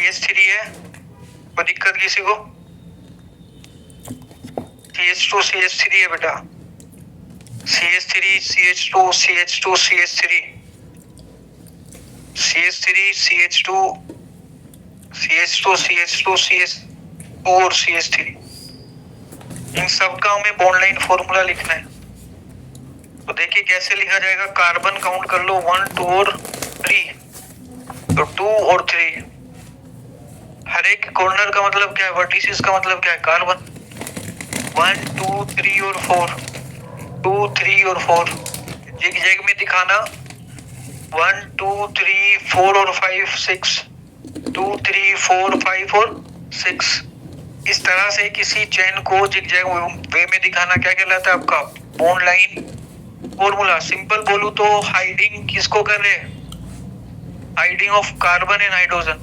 CH3 है, कोई दिक्कत किसी को? CH2 CH3 है बेटा, CH3 CH2 CH2 CH3 CH3 CH2 CH2 CH2 CH4 और CH3, इन सब का हमें बॉन्ड लाइन फॉर्मूला लिखना है। तो देखिए कैसे लिखा जाएगा, कार्बन काउंट कर लो 1 2 और 3, तो 2 और 3, हर एक कॉर्नर का मतलब क्या है, वर्टिसेस का मतलब क्या है, कार्बन। 1 2 3 और 4, 2 3 और 4, जिग में दिखाना 1 2 3 4 और 5 6, 2 3 4 5 और 6, इस तरह से किसी चेन को जिग वे में दिखाना क्या कहलाता है आपका, बॉन्ड लाइन फॉर्मूला। सिंपल बोलूं तो हाइडिंग किसको कर रहे हैं, hiding of carbon and hydrogen,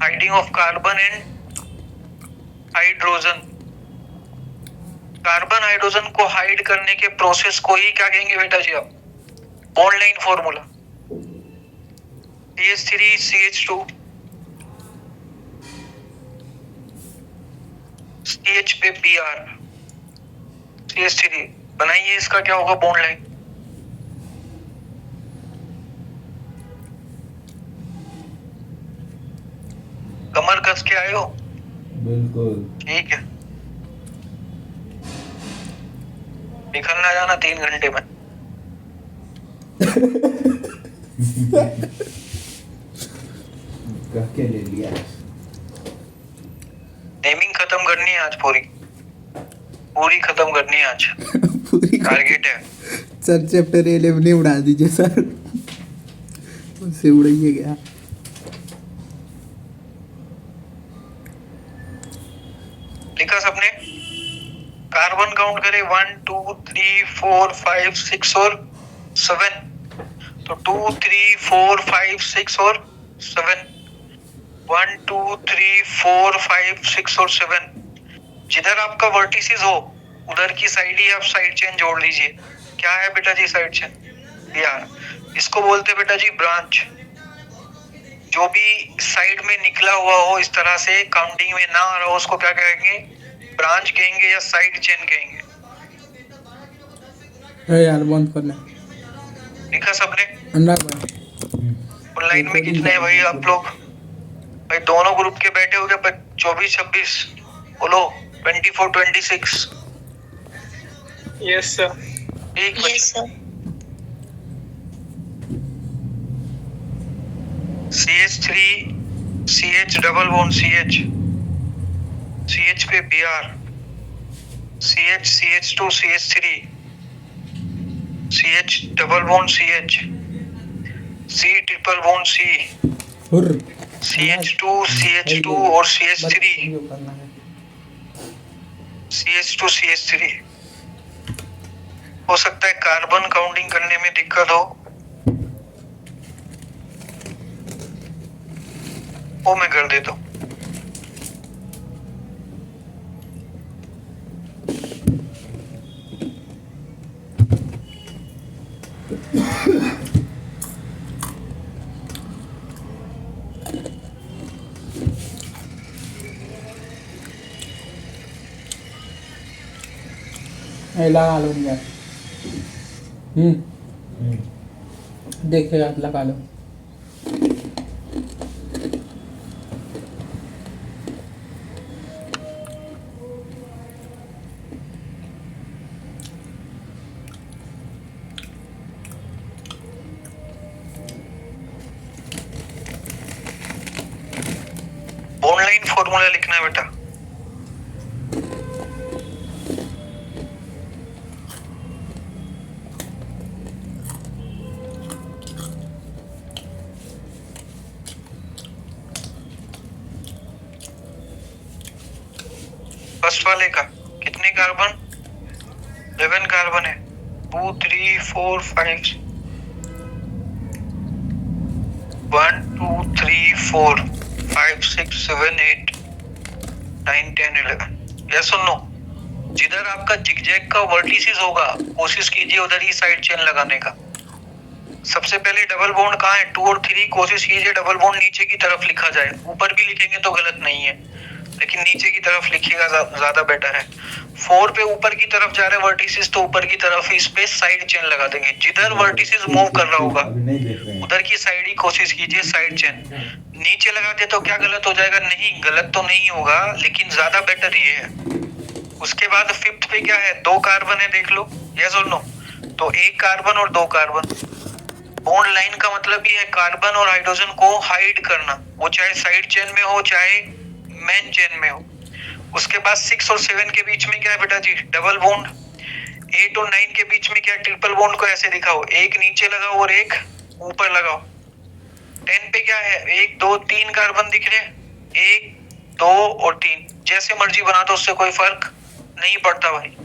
hiding of carbon and hydrogen. Carbon hydrogen को हाइड करने के प्रोसेस को ही क्या कहेंगे बेटा जी आप, bond line formula. CH3 CH2 CH पे Br, CH3 बनाइए, इसका क्या होगा बॉन्ड लाइन। कमर कस के आए हो? बिल्कुल ठीक है, निकलना जाना 3 घंटे में। क्या ले लिया, नेमिंग खत्म करनी है आज, पूरी खत्म करनी है आज। पूरी टारगेट है सर, चैप्टर 11 उड़ा दीजिए सर, उससे उड़ाइए क्या। लिखा सबने, कार्बन काउंट करे 1 2 3 4 5 6 और 7, तो 2 3 4 5 6 और 7, 1 2 3 4 5 6 और 7, जिधर आपका वर्टिसेस हो उधर की साइड ही आप साइड चेन जोड़ लीजिए। क्या है बेटा जी साइड चेन, यार इसको बोलते बेटा जी ब्रांच। जो भी साइड में निकला हुआ हो, इस तरह से काउंटिंग में ना आ रहा हो, उसको क्या कहेंगे, ब्रांच कहेंगे या साइड चेन कहेंगे। यार बंद करना, लिखा सबने? अनुराग भाई ऑनलाइन में कितने हैं भाई आप लोग, भाई दोनों ग्रुप के बैठे हो गए, 24 26 बोलो, 24 26। Yes sir. ठीक बच्चे, CH3 CH double bond CH, CH पे Br, CH CH2 CH3, CH double bond CH, C triple bond C, CH2 CH2 और CH3, CH2 CH3। हो सकता है कार्बन काउंटिंग करने में दिक्कत हो, वो मैं कर देता हूँ। लगा लो यार, देखिए आप लगा लो। बॉन्ड लाइन फॉर्मूला लिखना है बेटा। फर्स्ट वाले का कितने कार्बन, 11 कार्बन है, 2 3 4 5, 1 2 3 4 5 6 7 8 9 10 11। यस और नो, जिधर आपका जिगजैग का वर्टिसेस होगा कोशिश कीजिए उधर ही साइड चेन लगाने का। सबसे पहले डबल बॉन्ड कहाँ है, 2 और 3, कोशिश कीजिए डबल बॉन्ड नीचे की तरफ लिखा जाए। ऊपर भी लिखेंगे तो गलत नहीं है, लेकिन नीचे की तरफ लिखिएगा, ज्यादा बेटर है। 4 पे ऊपर की तरफ जा रहे हैं वर्टिसेस, तो ऊपर की तरफ इस पे साइड चेन लगा देंगे। जिधर वर्टिसेस मूव कर रहा होगा उधर की साइड ही कोशिश कीजिए साइड चेन। नीचे लगा दे तो क्या गलत हो जाएगा, नहीं गलत तो नहीं होगा, लेकिन ज्यादा बेटर ये है। उसके बाद 5th पे क्या है, 2 कार्बन है, देख लो, यस और नो। तो 1 कार्बन और 2 कार्बन। बॉन्ड लाइन का मतलब ही है कार्बन और हाइड्रोजन को हाइड करना, वो चाहे साइड चेन में हो चाहे मेन चेन में हो। उसके बाद 6 और 7 के बीच में क्या है बेटा जी, डबल बॉन्ड। 8 और 9 के बीच में क्या है, ट्रिपल बॉन्ड को ऐसे दिखाओ, एक नीचे लगाओ और एक ऊपर लगाओ। 10 पे क्या है, 1 2 3 कार्बन दिख रहे हैं, 1 2 और 3, जैसे मर्जी बना दो, उससे कोई फर्क नहीं पड़ता भाई।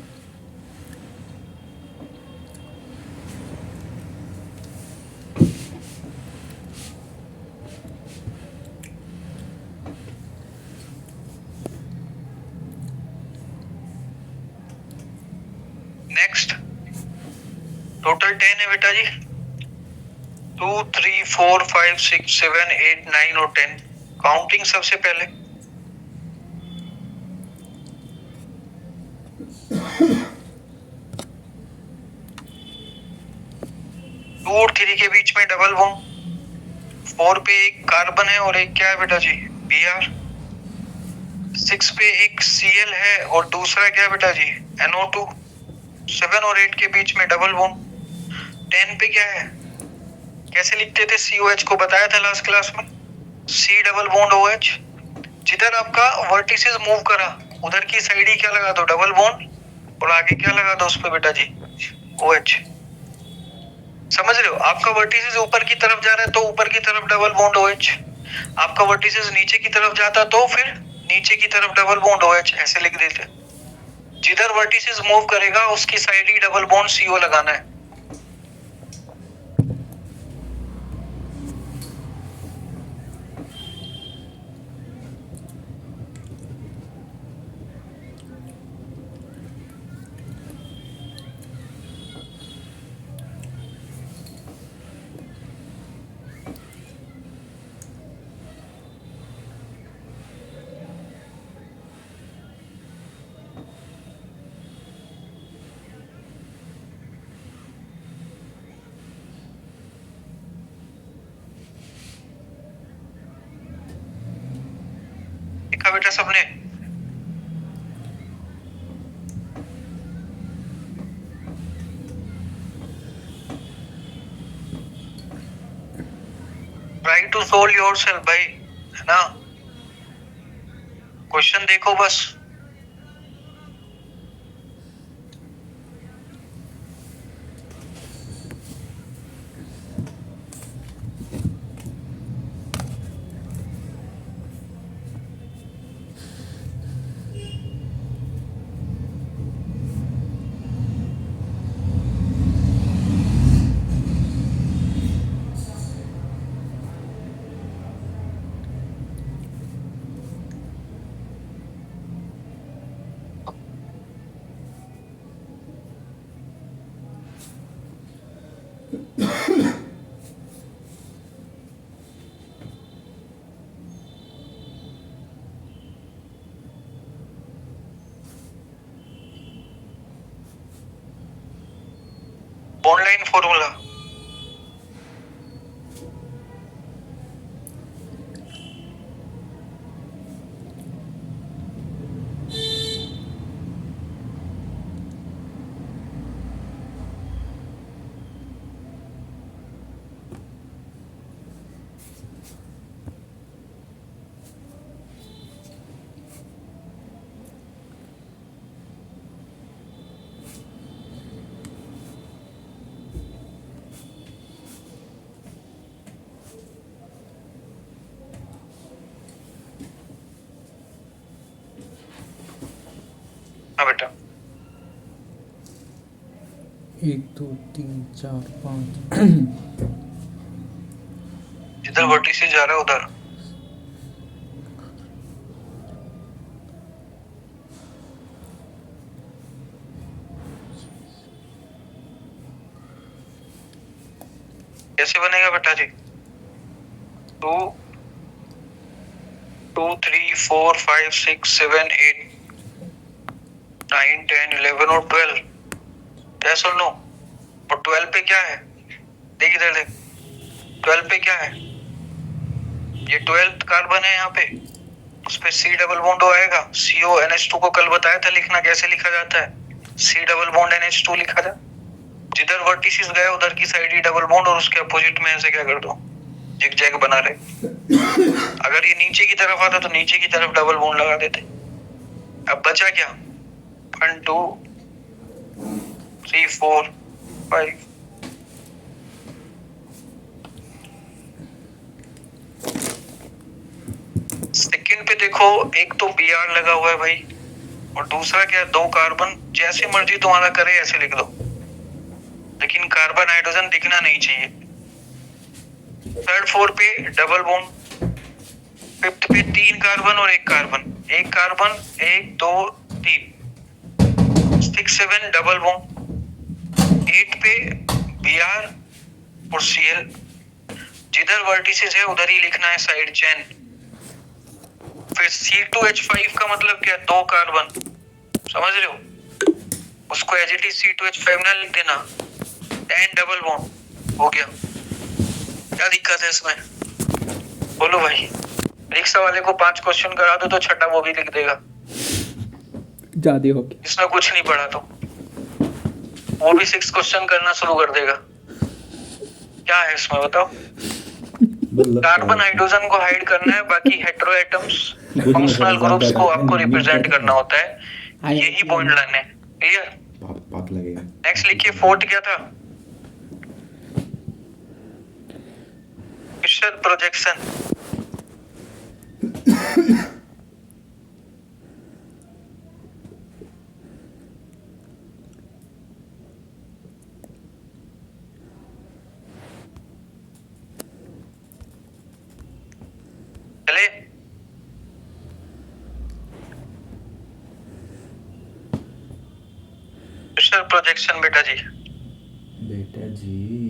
नेक्स्ट, टोटल 10 है बेटा जी, 2 3 4 5 6 7 8 9 और 10। काउंटिंग सबसे पहले, 2 और 3 के बीच में डबल बॉन्ड। 4 पे एक कार्बन है और एक क्या है बेटा जी, Br। 6 पे एक Cl है और दूसरा क्या है बेटा जी, NO2। 7 और 8 के बीच में डबल बॉन्ड। 10 पे क्या है, कैसे लिखते थे, COH को बताया था लास्ट क्लास में, C डबल बॉन्ड OH। जिधर आपका वर्टिसेस मूव करा उधर की साइड ही क्या लगा दो, डबल बॉन्ड, और आगे क्या लगा दो उस पे बेटा जी, OH। समझ रहे हो, आपका वर्टिसेस ऊपर की तरफ जा रहा है तो ऊपर की तरफ डबल बॉन्ड OH, आपका वर्टिसेस नीचे की तरफ जाता तो फिर नीचे की तरफ डबल बॉन्ड OH, ऐसे लिख देते। जिधर वर्टिसेस मूव करेगा उसकी साइड ही डबल बॉन्ड CO लगाना है। देखा बेटा सबने, ट्राई टू सोल्व योरसेल्फ भाई, है ना। क्वेश्चन देखो बस। बॉन्ड लाइन फॉर्मूला, हाँ बेटा, 1 2 3 4 5 जिधर वर्टिसेस जा रहा है उधर। कैसे बनेगा बेटा जी? 2 2 3 4 5 6 7 8 9 10 11 और 12। यस और नो? और 12 पे क्या है? देख इधर देख, 12 पे क्या है? ये 12th कार्बन है यहाँ पे, उस पे C डबल बॉन्ड आएगा। CONH2 को कल बताया था लिखना कैसे लिखा जाता है, C डबल बॉन्ड NH2 लिखा था। जिधर वर्टिसेस गए उधर की साइड ही डबल बॉन्ड, और उसके अपोजिट में ऐसे क्या कर दो, जिगजैग बना रहे। अगर ये नीचे की तरफ आता तो नीचे की तरफ डबल बॉन्ड लगा देते। अब बचा क्या? 1 2 3 4 5। सेकंड पे देखो, एक तो Br लगा हुआ है भाई, और दूसरा क्या, 2 कार्बन। जैसे मर्जी तुम्हारा करे ऐसे लिख दो, लेकिन कार्बन हाइड्रोजन दिखना नहीं चाहिए। थर्ड 4 पे डबल बॉन्ड, फिफ्थ पे 3 कार्बन और 1 कार्बन, 1 कार्बन 1 2 3, 6 7 डबल बॉन्ड, 8 पे Br और Cl। जिधर वर्टिसेस है उधर ही लिखना है साइड चेन। फिर C2H5 का मतलब क्या, 2 कार्बन, समझ रहे हो? उसको एज इट इज C2H5 ना लिख देना, 10 डबल बॉन्ड हो गया। क्या दिक्कत है इसमें, बोलो भाई? रिक्शा वाले को 5 क्वेश्चन करा दो तो छठा वो भी लिख देगा, ज्यादा हो गया। इसमें कुछ नहीं पढ़ा तो वो भी 6 क्वेश्चन करना शुरू कर देगा। क्या है इसमें बताओ? कार्बन हाइड्रोजन को हाइड करना है, बाकी हेटेरो एटम्स फंक्शनल ग्रुप्स को आपको रिप्रेजेंट करना होता है। यही पॉइंट लाने, क्लियर? पाप लगेगा। नेक्स्ट लिखिए, फोर्थ क्या था? Fischer projection. चले, फिशर प्रोजेक्शन बेटा जी,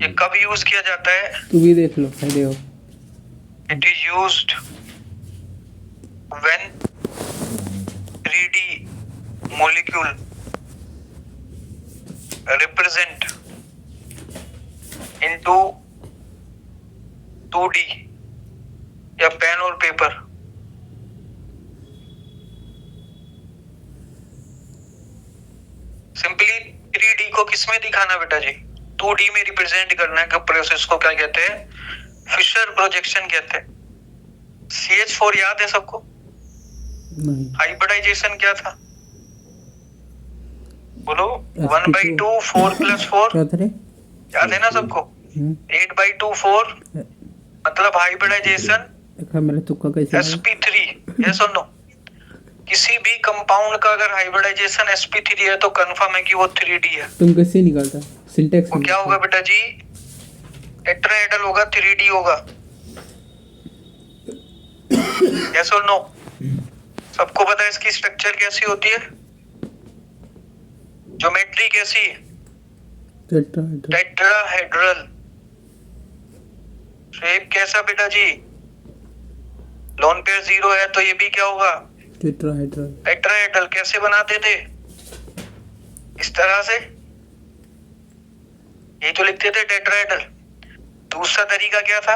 ये कब यूज किया जाता है? तू भी देख लो, पहले हो। It is used when 3D molecule represent into 2D या पेन और पेपर। सिंपली 3D को किसमें दिखाना बेटा जी? 2D में रिप्रेजेंट करना है। प्रोसेस को क्या कहते हैं? फिशर प्रोजेक्शन कहते हैं। CH4 याद है सबको? नहीं। हाइब्रिडाइजेशन क्या था, बोलो? 1/2 4+4 याद है ना सबको? 8/2 4 मतलब हाइब्रिडाइजेशन। मेरा तुक्का कैसे sp3, यस और नो? किसी भी कंपाउंड का अगर हाइब्रिडाइजेशन sp3 है तो कंफर्म है कि वो 3D है। तुम कैसे निकालता सिंटेक्स? वो क्या होगा बेटा जी? टेट्राहेड्रल होगा, 3D होगा। यस और नो? सबको पता है इसकी स्ट्रक्चर कैसी होती है, ज्योमेट्री कैसी है? टेट्राहेड्रल। शेप कैसा बेटा जी? लोन पेयर 0 है तो ये भी क्या होगा? टेट्राहेड्रल। टेट्राहेड्रल। कैसे बनाते थे? इस तरह से, ये तो लिखते थे टेट्राहेड्रल। दूसरा तरीका क्या था?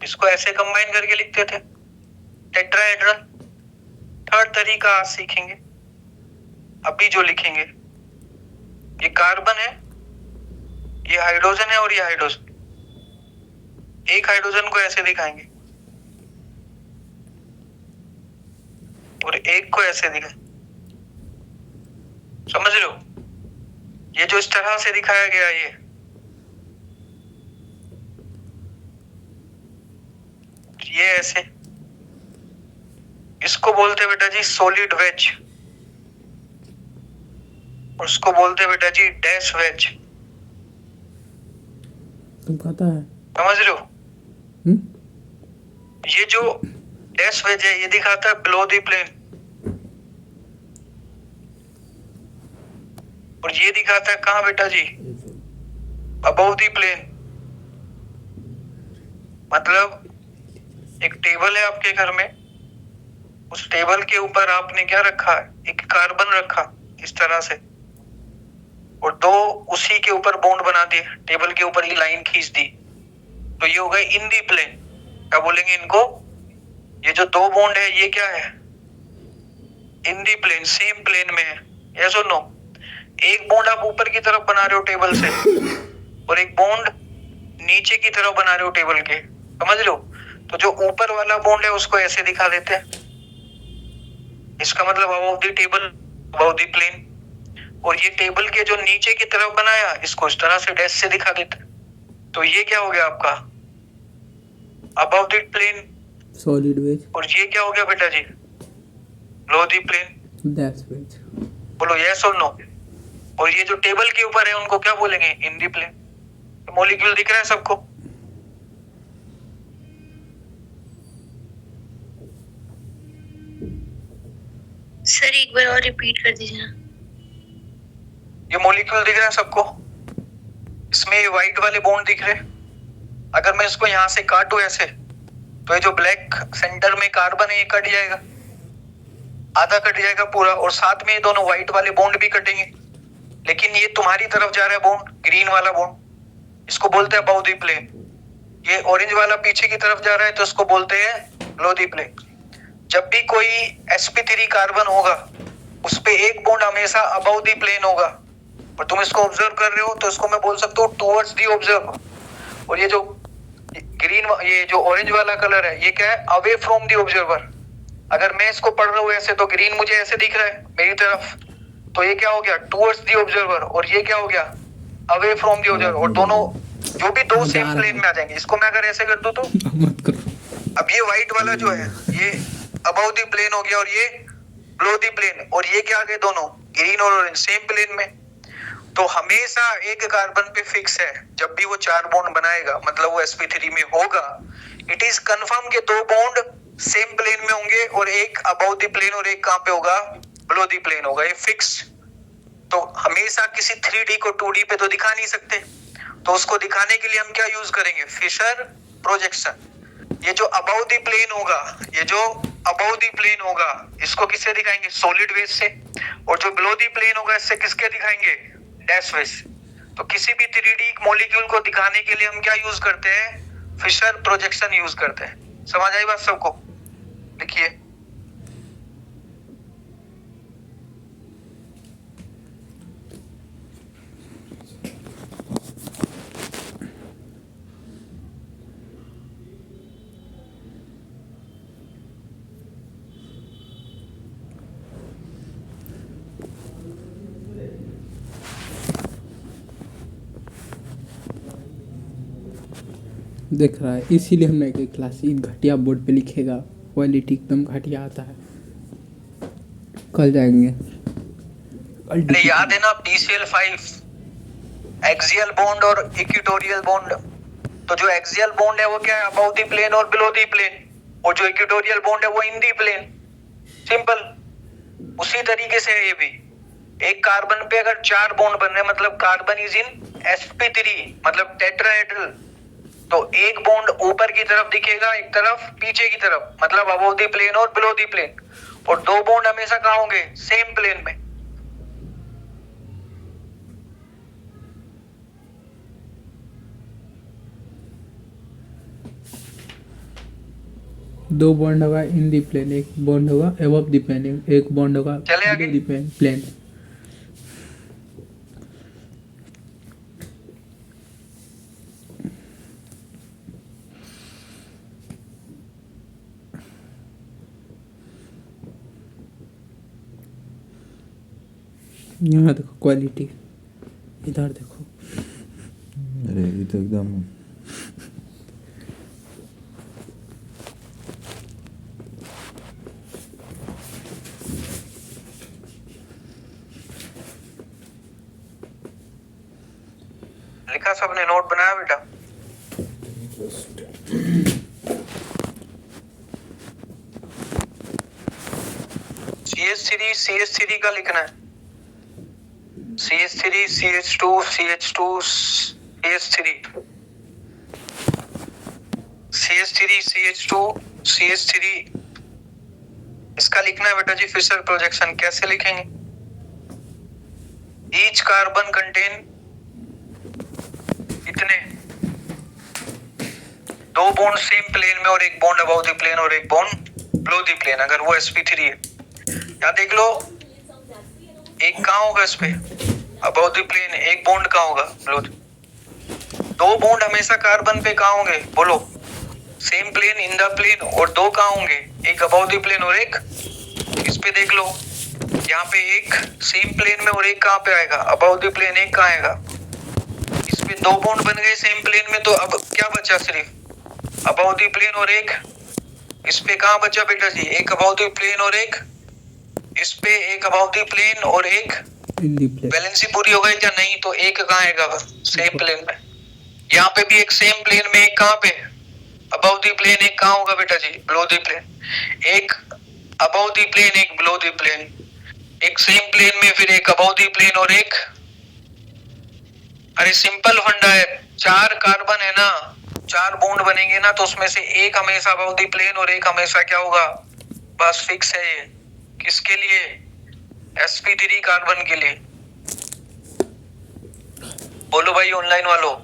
इसको ऐसे कंबाइन करके लिखते थे, टेट्राहेड्रल। थर्ड तरीका आज सीखेंगे, अभी जो लिखेंगे, ये कार्बन है, ये हाइड्रोजन है और ये हाइड्रोजन। एक हाइड्रोजन को ऐसे दिखाएंगे और एक को ऐसे दिखाएंगे, समझ रहे हो? ये जो इस तरह से दिखाया गया, ये ऐसे, इसको बोलते बेटा जी सॉलिड वेज, और उसको बोलते बेटा जी डैश वेज। तुम खाता है, समझ रहे हो? ये जो डैश वेज है, ये दिखाता है बिलो द प्लेन, और ये दिखाता है कहाँ बेटा जी, अबव द प्लेन। मतलब एक टेबल है आपके घर में, उस टेबल के ऊपर आपने क्या रखा है, एक कार्बन रखा इस तरह से, और दो उसी के ऊपर बॉन्ड बना दिए, टेबल के ऊपर ही लाइन खींच दी, तो ये हो गए इन दी प्लेन। क्या बोलेंगे इनको, ये जो दो बॉन्ड है ये क्या है, इन दी प्लेन, सेम प्लेन में है, यस और नो। एक बॉन्ड आप ऊपर की तरफ बना रहे हो टेबल से, और एक बॉन्ड नीचे की तरफ बना रहे हो टेबल के, समझ लो। तो जो ऊपर वाला बॉन्ड है उसको ऐसे दिखा देते हैं, इसका मतलब above the table, above the plane. और ये टेबल के जो नीचे की तरफ बनाया, इसको इस तरह से डैश से दिखा देते हैं। तो ये क्या हो गया आपका, above the plane solid wedge, और ये क्या हो गया बेटा जी, low the plane. That's wedge. बोलो यस और नो। और ये जो टेबल के ऊपर है उनको क्या बोलेंगे, इन द प्लेन। मॉलिक्यूल दिख रहा है सबको। सर एक बार और रिपीट कर दीजिए ना। ये मॉलिक्यूल दिख रहा है सबको, इसमें ये व्हाइट वाले बॉन्ड दिख रहे हैं। अगर मैं इसको यहाँ से काटूं ऐसे, तो ये जो ब्लैक सेंटर में कार्बन है ये कट जाएगा, आधा कट जाएगा पूरा, और साथ में ये दोनों व्हाइट वाले बॉन्ड भी कटेंगे। लेकिन ये तुम्हारी तरफ जा रहा है बॉन्ड, ग्रीन वाला बॉन्ड, इसको बोलते हैं अबव द प्लेन। ये ऑरेंज वाला पीछे की तरफ जा रहा है तो इसको बोलते हैं लो द प्लेन। जब भी कोई sp3 कार्बन होगा, उस पे एक बॉन्ड हमेशा अबव द प्लेन होगा, और तुम इसको ऑब्जर्व कर रहे हो तो इसको मैं बोल सकता हूँ टुवर्ड्स द ऑब्जर्वर। और ये जो ग्रीन, ये जो ऑरेंज वाला कलर है, ये क्या है, अवे फ्रॉम द ऑब्जर्वर। अगर मैं इसको पढ़ रहा हूँ ऐसे, तो ग्रीन मुझे ऐसे दिख रहा है मेरी तरफ, तो ये क्या हो गया, टुवर्ड्स द ऑब्जर्वर। और ये क्या हो गया, अवे फ्रॉम द ऑब्जर्वर। और दोनों जो भी दो सेम प्लेन में आ जाएंगे। इसको मैं अगर ऐसे कर दूं तो मत करो। अब ये व्हाइट वाला जो है ये अबव द प्लेन हो गया, और ये बिलो द प्लेन। और ये क्या आ गए, दोनों ग्रीन और ऑरेंज सेम प्लेन में। तो हमेशा एक कार्बन पे फिक्स है, जब भी वो चार बॉन्ड बनाएगा, मतलब वो sp3 में होगा, इट इज कंफर्म के दो बॉन्ड सेम प्लेन में होंगे, और एक अबव द प्लेन और एक कहां पे होगा, बिलो द प्लेन होगा, ये फिक्स। तो हमेशा किसी 3D को 2D पे तो दिखा नहीं सकते, तो उसको दिखाने के लिए हम क्या यूज करेंगे, फिशर प्रोजेक्शन। ये जो अबव द प्लेन होगा, ये जो अबव द प्लेन होगा, इसको किससे दिखाएंगे, सॉलिड वेज से। और जो बिलो द प्लेन होगा, इससे किसके दिखाएंगे, डैश वेज। तो किसी भी 3D मॉलिक्यूल को दिखाने के लिए हम क्या यूज करते हैं, फिशर प्रोजेक्शन यूज करते हैं। समझ आई बात सबको, लिखिए। दिख रहा है, इसीलिए हमने एक क्लास घटिया बोर्ड पे लिखेगा, क्वालिटी एकदम घटिया आता है। कल जाएंगे, अरे याद है ना, PCl5 एक्सियल बॉन्ड और इक्वेटोरियल बॉन्ड। तो जो एक्सियल बॉन्ड है वो क्या है, अबव द प्लेन और बिलो द प्लेन, और जो इक्वेटोरियल बॉन्ड है वो इन द प्लेन। सिंपल। उसी तरीके से ये भी, एक कार्बन पे अगर चार बॉन्ड बन रहे हैं, मतलब कार्बन इज इन sp3, मतलब टेट्राहेड्रल, तो एक बॉन्ड ऊपर की तरफ दिखेगा, एक तरफ पीछे की तरफ, मतलब अबव द प्लेन और बिलो द प्लेन। और दो बॉन्ड हमेशा कहाँ होंगे, सेम प्लेन में। दो बॉन्ड होगा इन दी प्लेन, एक बॉन्ड होगा अबव दी प्लेन, एक बॉन्ड होगा चले आगे। Below the plane. यहाँ देखो क्वालिटी, इधर देखो। अरे ये तो एकदम लिखा सबने, नोट बनाया बेटा। CH3 का लिखना है। CH3 CH2 CH2 CH3 CH3 CH2 CH3 इसका लिखना है बेटा जी फिशर प्रोजेक्शन। कैसे लिखेंगे? ईच कार्बन कंटेन इतने दो बॉन्ड सेम प्लेन में और एक बॉन्ड अबव द प्लेन और एक बॉन्ड बिलो द प्लेन, अगर वो sp3 है। या देख लो एक कहाँ होगा इस पे अबव द प्लेन, एक बॉन्ड कहाँ होगा बिलो। दो बॉन्ड हमेशा कार्बन पे कहाँ होंगे बोलो? Same plane in the plane. और दो कहाँ होंगे? एक अबव द प्लेन और एक इस पे। देख लो यहाँ पे एक सेम प्लेन में और एक कहाँ पे आएगा? Above the plane. एक कहाँ आएगा? इस पे दो बॉन्ड बन गए सेम प्लेन में, तो अब क्या बचा? सिर्फ अबव द प्लेन और एक इस पे। कहाँ बचा बेटा जी? एक अबव द प्लेन और एक इस पे, एक अबव द प्लेन और एक बैलेंस पूरी हो गई क्या? नहीं, तो एक कहाँ आएगा? सेम प्लेन में। यहाँ पे भी एक सेम प्लेन में एक कहाँ पे अबव द प्लेन, एक कहाँ होगा बेटा जी? Below the plane. एक अबव द प्लेन एक बिलो द प्लेन, एक सेम प्लेन में फिर एक अबव द प्लेन और एक। अरे सिंपल फंडा है, चार कार्बन है ना, चार बॉन्ड बनेंगे ना, तो उसमें से एक हमेशा अबव द प्लेन और एक हमेशा क्या होगा? बस फिक्स है ये। किसके लिए? sp3 कार्बन के लिए। बोलो भाई ऑनलाइन वालों।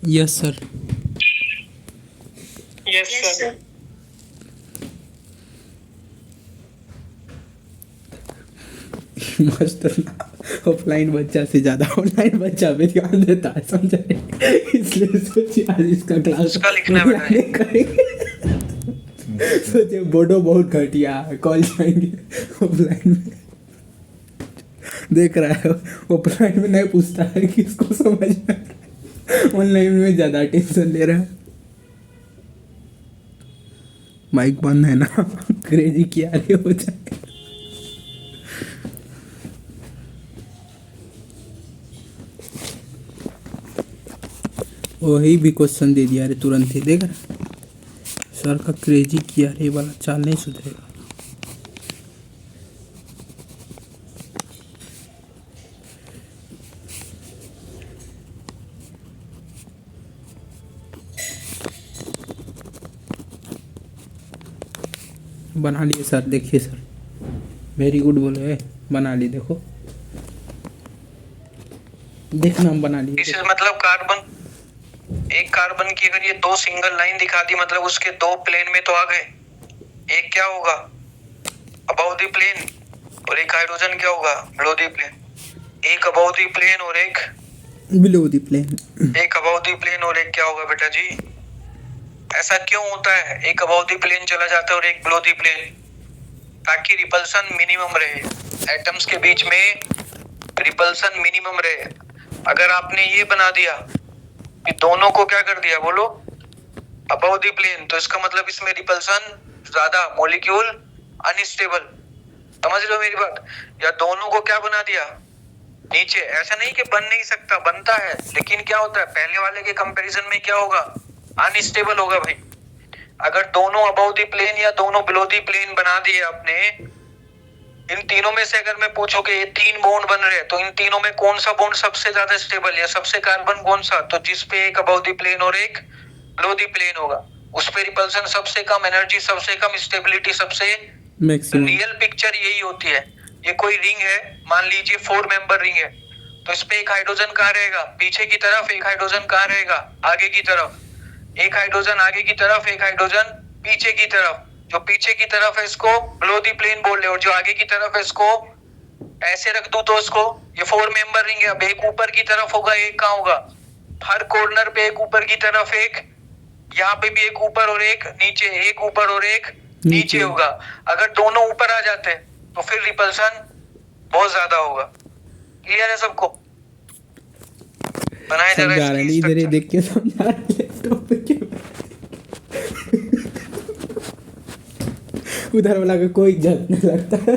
Yes sir. Yes sir. Master offline बच्चा से ज्यादा ऑनलाइन बच्चा पे ध्यान देता है, समझ रहे? इसलिए सोचिए आज इसका क्लास इसका लिखना है करेंगे। सोचिए बोर्डो बहुत घटिया है, कॉल जाएंगे ऑफलाइन में। देख रहा है ऑफलाइन में नहीं पूछता है कि इसको समझ में, ऑनलाइन में ज्यादा टेंशन ले रहा है। माइक बंद है ना, क्रेजी किया रे हो जाए। वही भी क्वेश्चन दे दिया रे तुरंत ही। देख रहा सर का क्रेजी किया रे वाला चाल नहीं सुधरेगा। बना लिए सर, देखिए सर वेरी गुड बोले, बना ली। देखो देखना हम बना लिए। इससे मतलब कार्बन, एक कार्बन की अगर ये दो सिंगल लाइन दिखा दी, मतलब उसके दो प्लेन में तो आ गए। एक क्या होगा? अबव द प्लेन, और एक हाइड्रोजन क्या होगा? Below the plane. एक अबव द प्लेन और एक बिलो द प्लेन। एक अबव द प्लेन और एक क्या होगा बेटा जी? ऐसा क्यों होता है? एक अबव द प्लेन चला जाता है और एक बिलो द प्लेन, ताकि रिपल्सन मिनिमम रहे, एटम्स के बीच में रिपल्सन मिनिमम रहे। अगर आपने ये बना दिया कि दोनों को क्या कर दिया बोलो अबव द प्लेन, तो इसका मतलब इसमें रिपल्सन ज्यादा, मॉलिक्यूल अनस्टेबल। समझ रहे हो मेरी बात? या दोनों को क्या बना दिया नीचे। ऐसा नहीं कि बन नहीं सकता, बनता है, लेकिन क्या होता है पहले वाले के कंपैरिजन में क्या होगा? अनस्टेबल होगा भाई। अगर दोनों अबव द प्लेन या दोनों बिलो द प्लेन बना दिए आपने, इन तीनों में से अगर मैं पूछूं कि ये तीन बॉन्ड बन रहे हैं, तो इन तीनों में कौन सा बॉन्ड सबसे ज्यादा स्टेबल है, सबसे कार्बन कौन सा? तो जिस पे एक अबव द प्लेन और एक बिलो द प्लेन होगा, उस पे रिपल्सन सबसे कम, एनर्जी सबसे कम, स्टेबिलिटी सबसे मैक्सिमम। रियल पिक्चर यही होती है। ये कोई रिंग है, मान लीजिए 4 मेंबर रिंग है, तो इस पे एक हाइड्रोजन कहाँ रहेगा? पीछे की तरफ। एक हाइड्रोजन कहाँ रहेगा? आगे की तरफ। एक हाइड्रोजन आगे की तरफ, एक हाइड्रोजन पीछे की तरफ। जो पीछे की तरफ है इसको बिलो द प्लेन बोल रहे, और जो आगे की तरफ है इसको ऐसे रख दूं तो इसको, ये 4 मेंबर रिंग है। अब एक ऊपर की तरफ होगा, एक कहाँ होगा? हर कॉर्नर पे एक ऊपर की तरफ, एक यहाँ पे भी एक ऊपर और एक नीचे, एक ऊपर और एक नीचे होगा। अगर दोनों ऊपर आ जाते हैं तो फिर रिपल्सन बहुत ज्यादा होगा। क्लियर है सबको? बनाया जा रहा है इधर देख के समझा लैपटॉप पे। उधर वाला का कोई इज्जत नहीं लगता है।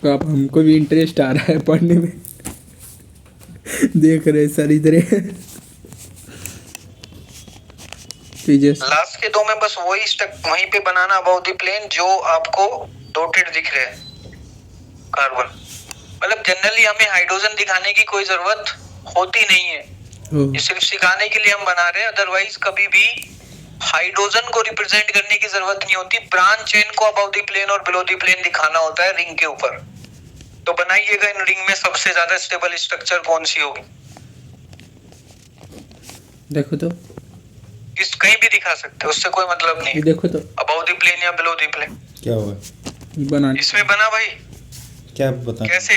तो अब हमको भी इंटरेस्ट आ रहा है पढ़ने में। देख रहे सर इधर तेजस लास्ट के दो में बस वही स्टक वहीं पे बनाना अबाउट द प्लेन जो आपको डॉटेड दिख रहे हैं कार्बन। मतलब जनरली हमें हाइड्रोजन दिखाने की कोई जरूरत होती नहीं है, ओह ये सिर्फ सिखाने के लिए हम बना रहे हैं। अदरवाइज कभी भी हाइड्रोजन को रिप्रेजेंट करने की जरूरत नहीं होती। ब्रांच चेन को अबाउट द प्लेन और बिलो द प्लेन दिखाना होता है रिंग के ऊपर। तो बनाइएगा इन रिंग में सबसे ज्यादा स्टेबल स्ट्रक्चर कौन सी होगी। देखो तो, इस कहीं भी दिखा सकते हो, उससे कोई मतलब नहीं ये है, देखो तो अबाउट द प्लेन या बिलो द प्लेन। क्या हुआ? बना इसमें बना भाई क्या बता? कैसे,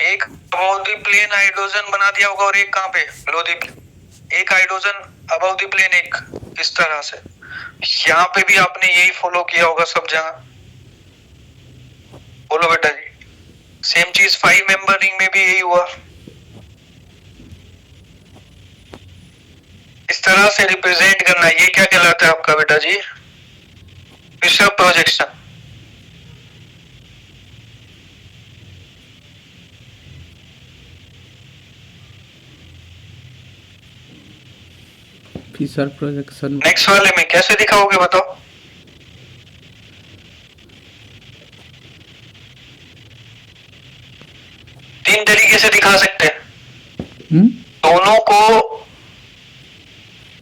एक अबाउट द प्लेन हाइड्रोजन बना दिया होगा और एक कहाँ पे बिलो द प्लेन। एक हाइड्रोजन अबाउट द प्लेन, एक इस तरह से। यहाँ पे भी आपने यही फॉलो किया होगा सब जगह। बोलो बेटा जी, सेम चीज 5 मेंबर रिंग में भी यही हुआ। इस तरह से रिप्रेजेंट करना, ये क्या कहलाता है आपका बेटा जी, Fischer projection. Fischer projection. Next वाले में कैसे दिखाओगे बताओ। तीन तरीके से दिखा सकते हैं दोनों को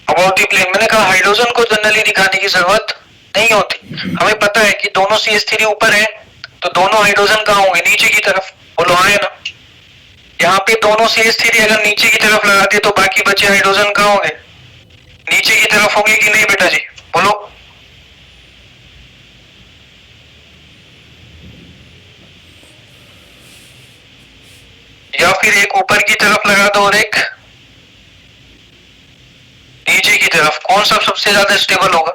अबाउट द प्लेन। मैंने कहा हाइड्रोजन को जनरली दिखाने की जरूरत नहीं होती, हमें पता है कि दोनों CH3 ऊपर है तो दोनों हाइड्रोजन कहाँ होंगे, नीचे की तरफ। बोलो हाँ है ना। यहाँ पे दोनों CH3 अगर नीचे की तरफ लगाते तो बाकी बचे हाइड्रोजन कहाँ होंगे, नीचे की तरफ होंगे कि नहीं बेटा जी, बोलो। या फिर एक ऊपर की तरफ लगा दो और एक नीचे की तरफ, कौन सा सबसे ज्यादा स्टेबल होगा।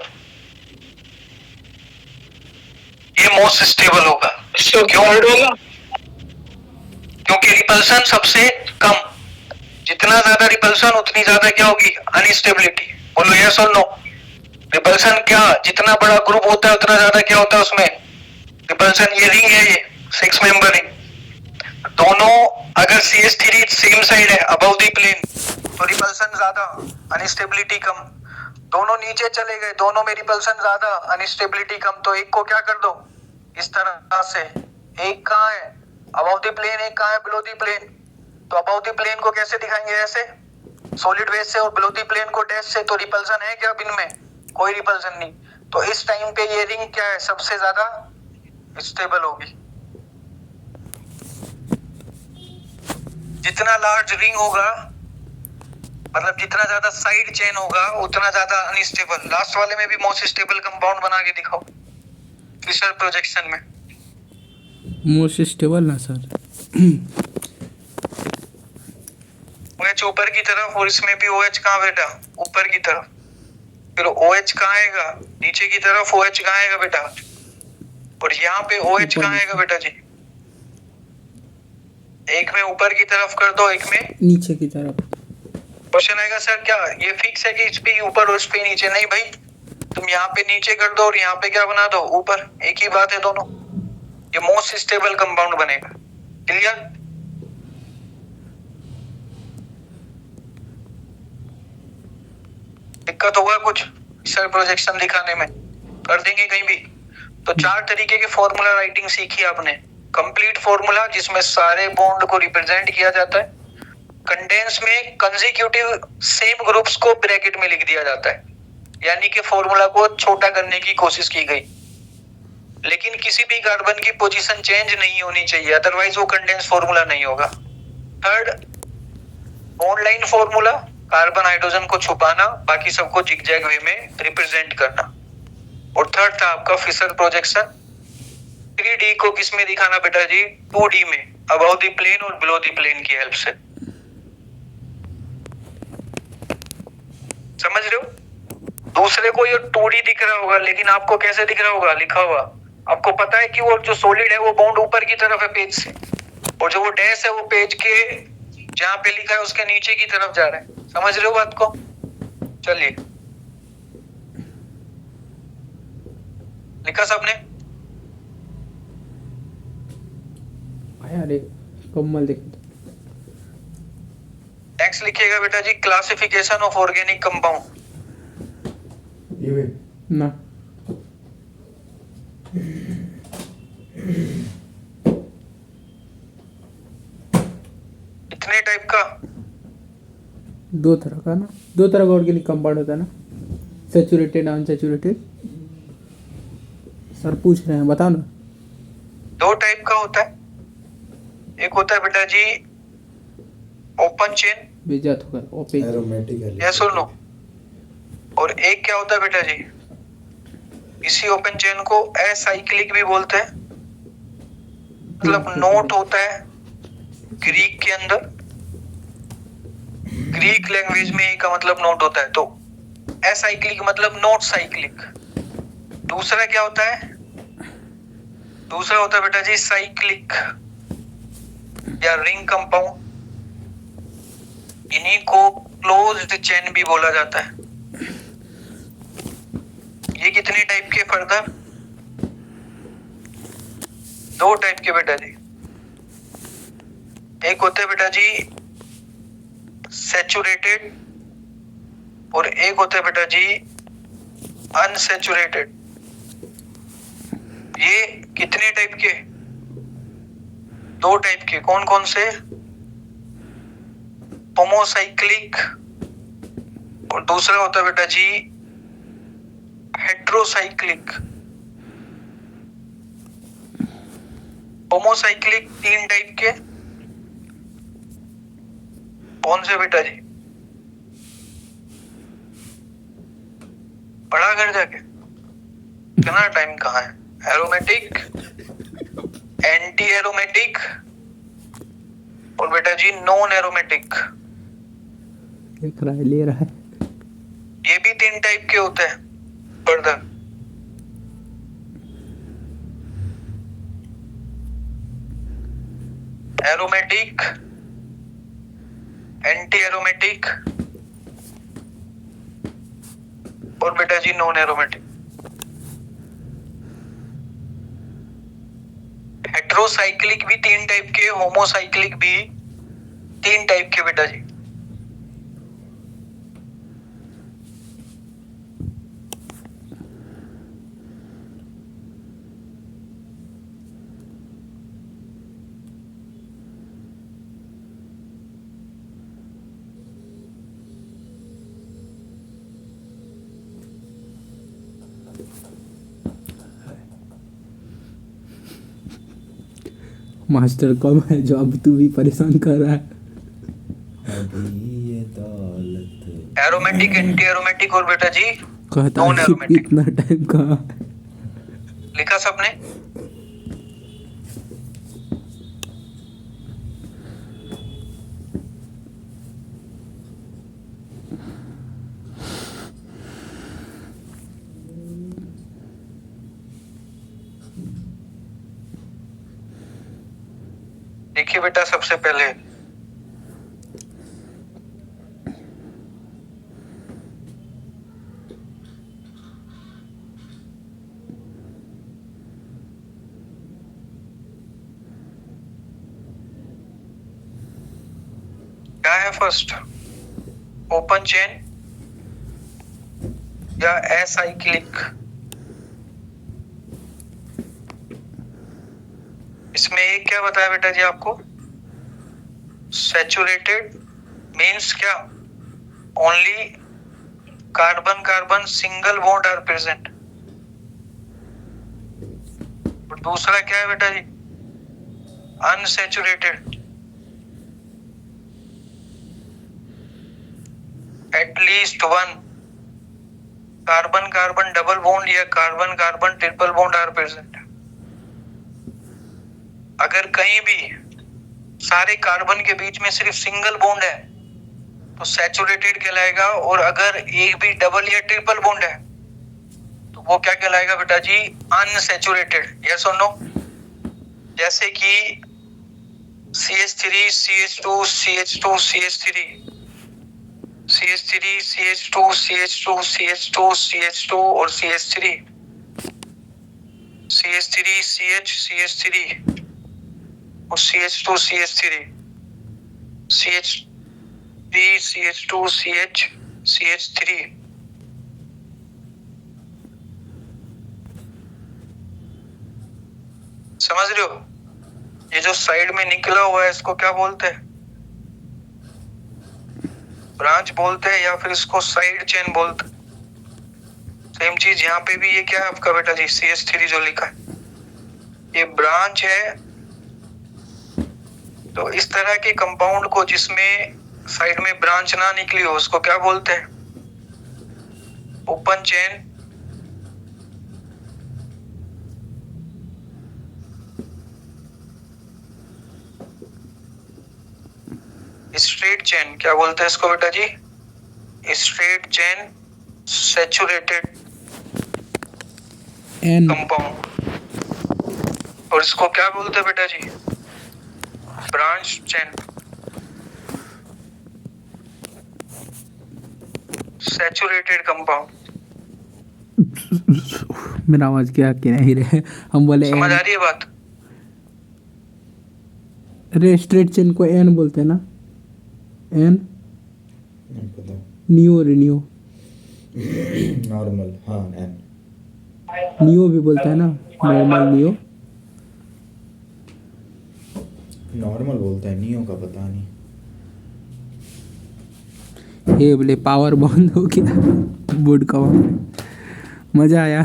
ये मोस्ट स्टेबल होगा। क्यों होगा, क्योंकि रिपल्सन सबसे कम, जितना ज्यादा रिपल्सन उतनी ज्यादा क्या होगी, अनस्टेबिलिटी। बोलो यस और नो। रिपल्सन क्या, जितना बड़ा ग्रुप होता है उतना ज्यादा क्या होता है उसमें रिपल्सन। ये रिंग है, ये 6 मेंबर रिंग। दोनों अगर CH3 सेम साइड है अबव द प्लेन तो रिपल्सन ज्यादा, अनस्टेबिलिटी कम। दोनों नीचे चले गए, दोनों में रिपल्सन ज्यादा, अनस्टेबिलिटी कम। तो एक को क्या कर दो इस तरह से, एक कहाँ है अबव द प्लेन, एक कहाँ है बिलो द प्लेन। तो अबव द प्लेन को कैसे दिखाएंगे, ऐसे सॉलिड वेज से, और बिलो द प्लेन को डैश से। तो रिपल्सन है क्या इनमें, कोई रिपल्सन नहीं। तो इस टाइम पे ये रिंग क्या है, सबसे ज्यादा स्टेबल होगी। जितना लार्ज रिंग होगा, मतलब जितना ज्यादा साइड चेन होगा उतना ज्यादा अनस्टेबल। लास्ट वाले में भी मोस्ट स्टेबल कंपाउंड बना के दिखाओ फिशर प्रोजेक्शन में। मोस्ट स्टेबल ना सर, OH ऊपर की तरफ, और इसमें भी OH कहाँ बेटा, ऊपर की तरफ। फिर OH कहाँ आएगा, नीचे की तरफ। OH कहाँ आएगा बेटा, और यहाँ पे OH कहाँ आएगा बेटा जी। एक में ऊपर की तरफ कर दो, एक में नीचे की तरफ। क्वेश्चन आएगा सर क्या ये फिक्स है कि इस पे ऊपर और इस पे नीचे। नहीं भाई, तुम यहाँ पे नीचे कर दो और यहाँ पे क्या बना दो ऊपर, एक ही बात है दोनों। ये मोस्ट स्टेबल कंपाउंड बनेगा। क्लियर। दिक्कत होगा कुछ सर प्रोजेक्शन दिखाने में, कर देंगे कहीं भी। तो 4 तरीके के फॉर्मूला राइटिंग सीखी आपने। कंप्लीट फॉर्मूला जिसमें सारे बॉन्ड को रिप्रेजेंट किया जाता है। कंडेंस में कंसेक्यूटिव सेम ग्रुप्स को ब्रैकेट में लिख दिया जाता है, यानी कि फॉर्मूला को छोटा करने की कोशिश की गई। लेकिन किसी भी कार्बन की पोजीशन चेंज नहीं होनी चाहिए, अदरवाइज वो कंडेंस फॉर्मूला नहीं होगा। Third, bond line formula, carbon hydrogen को छुपाना, बाकी सबको जिगजैग वे में रिप्रेजेंट करना। और थर्ड था आपका फिशर प्रोजेक्शन। 3D को किस में दिखाना बेटा जी, 2D में, अबव द प्लेन और बिलो द प्लेन की हेल्प से। समझ रहे हो। दूसरे को ये 2D दिख रहा होगा, लेकिन आपको कैसे दिख रहा होगा, लिखा हुआ। आपको पता है कि वो जो सॉलिड है वो बॉन्ड ऊपर की तरफ है पेज से, और जो वो डैश है वो पेज के जहां पे लिखा है उसके नीचे की तरफ जा रहा है। समझ रहे हो बात को। चलिए, लिखा सबने। अरे कमल देख, नेक्स्ट लिखिएगा बेटा जी, क्लासिफिकेशन ऑफ ऑर्गेनिक कंपाउंड। ना कितने टाइप का? दो तरह का ना, दो तरह का ऑर्गेनिक कंपाउंड होता है ना, सैचुरेटेड अनसैचुरेटेड। सर पूछ रहे हैं, बताओ ना। दो टाइप का होता है, एक होता है बेटा जी ओपन चेन, बेइज्जत होगा ओपन। एरोमेटिक है। यस और नो, और एक क्या होता है बेटा जी, इसी ओपन चेन को एसाइक्लिक भी बोलते हैं। मतलब नोट होता है ग्रीक के अंदर, ग्रीक लैंग्वेज में ई का मतलब नोट होता है, तो एसाइक्लिक मतलब नोट साइक्लिक। दूसरा क्या होता है, दूसरा होता है बेटा जी साइक्लिक या रिंग कंपाउंड, इन्हीं को क्लोज्ड चेन भी बोला जाता है। ये कितने टाइप के फर्दर? दो टाइप के बेटा जी, एक होते हैं बेटा जी सैचुरेटेड और एक होते हैं बेटा जी अनसैचुरेटेड। ये कितने टाइप के? दो टाइप के। कौन कौन से? होमोसाइक्लिक और दूसरा होता है बेटा जी हेट्रोसाइक्लिक। होमोसाइक्लिक तीन टाइप के, कौन से बेटा जी? पढ़ा कर जाके, कितना टाइम कहाँ है? एरोमेटिक, एंटी एरोमेटिक और बेटा जी नॉन एरोमेटिक। देख रहा है, ले रहा है। ये भी तीन टाइप के होते हैं फर्दर। एरोमेटिक, एंटी एरोमेटिक और बेटा जी नॉन एरोमेटिक। हेट्रोसाइक्लिक भी तीन टाइप के, होमोसाइक्लिक भी तीन टाइप के बेटा जी। मास्टर कम है जो अब तू भी परेशान कर रहा है। अभी ये दौलत। एरोमेटिक, एंटी एरोमेटिक और बेटा जी कहता नॉन है कि एरोमेटिक। इतना टाइम कहाँ? लिखा सबने? देखिए बेटा, सबसे पहले क्या है फर्स्ट, ओपन चेन या एसाइक्लिक? इसमें एक क्या बताया बेटा जी आपको, सैचुरेटेड मीन्स क्या, only carbon carbon single bond are present. और दूसरा क्या है बेटा जी, unsaturated, at least one carbon carbon double bond या carbon carbon triple bond are present. अगर कहीं भी सारे कार्बन के बीच में सिर्फ सिंगल बॉन्ड है तो सैचुरेटेड कहलाएगा, और अगर एक भी डबल या ट्रिपल बॉन्ड है तो वो क्या कहलाएगा बेटा जी, अनसैचुरेटेड। यस और नो? जैसे कि CH3 CH2 CH2 CH3, CH3 CH2 CH2 CH2 CH2 और CH3, CH3 CH CH3 और CH2 CH3, CH3 CH2 CH CH3, समझ रहे हो? ये जो साइड में निकला हुआ है इसको क्या बोलते हैं? ब्रांच बोलते हैं या फिर इसको साइड चेन बोलते हैं। सेम चीज यहाँ पे भी, ये क्या है आपका बेटा जी, CH3 जो लिखा है ये ब्रांच है। तो इस तरह के कंपाउंड को जिसमें साइड में ब्रांच ना निकली हो उसको क्या बोलते हैं? Open chain. स्ट्रेट चेन क्या बोलते हैं इसको बेटा जी? स्ट्रेट चेन सैचुरेटेड एन। कंपाउंड। और इसको क्या बोलते हैं बेटा जी? Branch chain saturated compound. मेरा आवाज क्या कि नहीं रहे, हम बोले समझ एन। आ रही है बात? अरे स्ट्रेट चेन को एन बोलते हैं ना, एन। नहीं पता। नियो, रिन्यू, नॉर्मल, हाँ एन। नियो भी बोलता है ना, नॉर्मल नियो। नॉर्मल बोलता है, नियो का पता नहीं। ये बोले पावर बंद हो गया बोर्ड का वहाँ पे। मजा आया।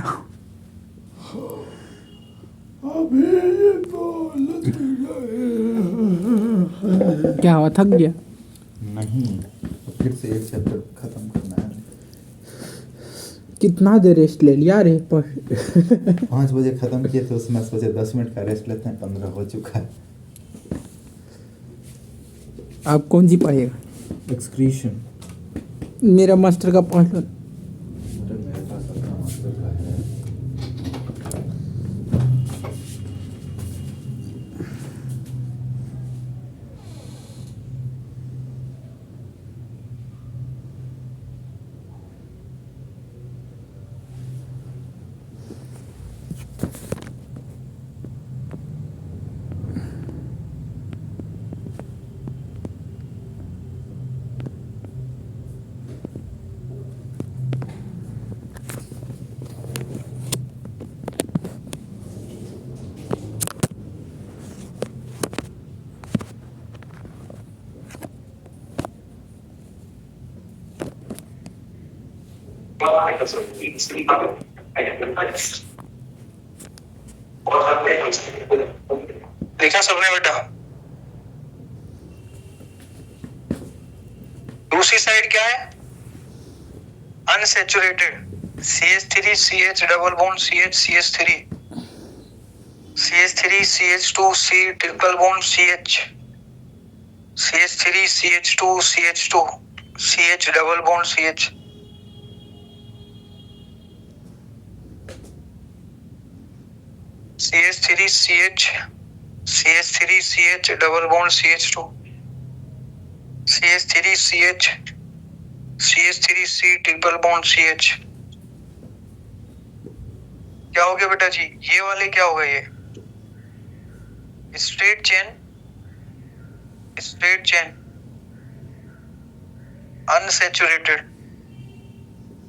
क्या हुआ, थक गया? नहीं, फिर से एक चैप्टर खत्म करना है। कितना देर रेस्ट ले लिया रे पर 5 बजे खत्म किए थे, उसमें सोचे 10 मिनट का रेस्ट लेते हैं, 15 हो चुका है। आप कौन सी पढ़ेगा? एक्सक्रीशन। मेरा मास्टर का पढ़ लो। देखा सबने बेटा? दूसरी साइड क्या है? Unsaturated. CH3 CH double bond CH CH3 CH3 CH2 C triple bond CH CH3 CH2 CH2 CH double bond CH CH3 CH CH3 CH double bond CH2 CH3 CH CH3 C triple bond CH। क्या हो गया बेटा जी? ये वाले क्या हो गए? ये स्ट्रेट चेन अनसैचुरेटेड।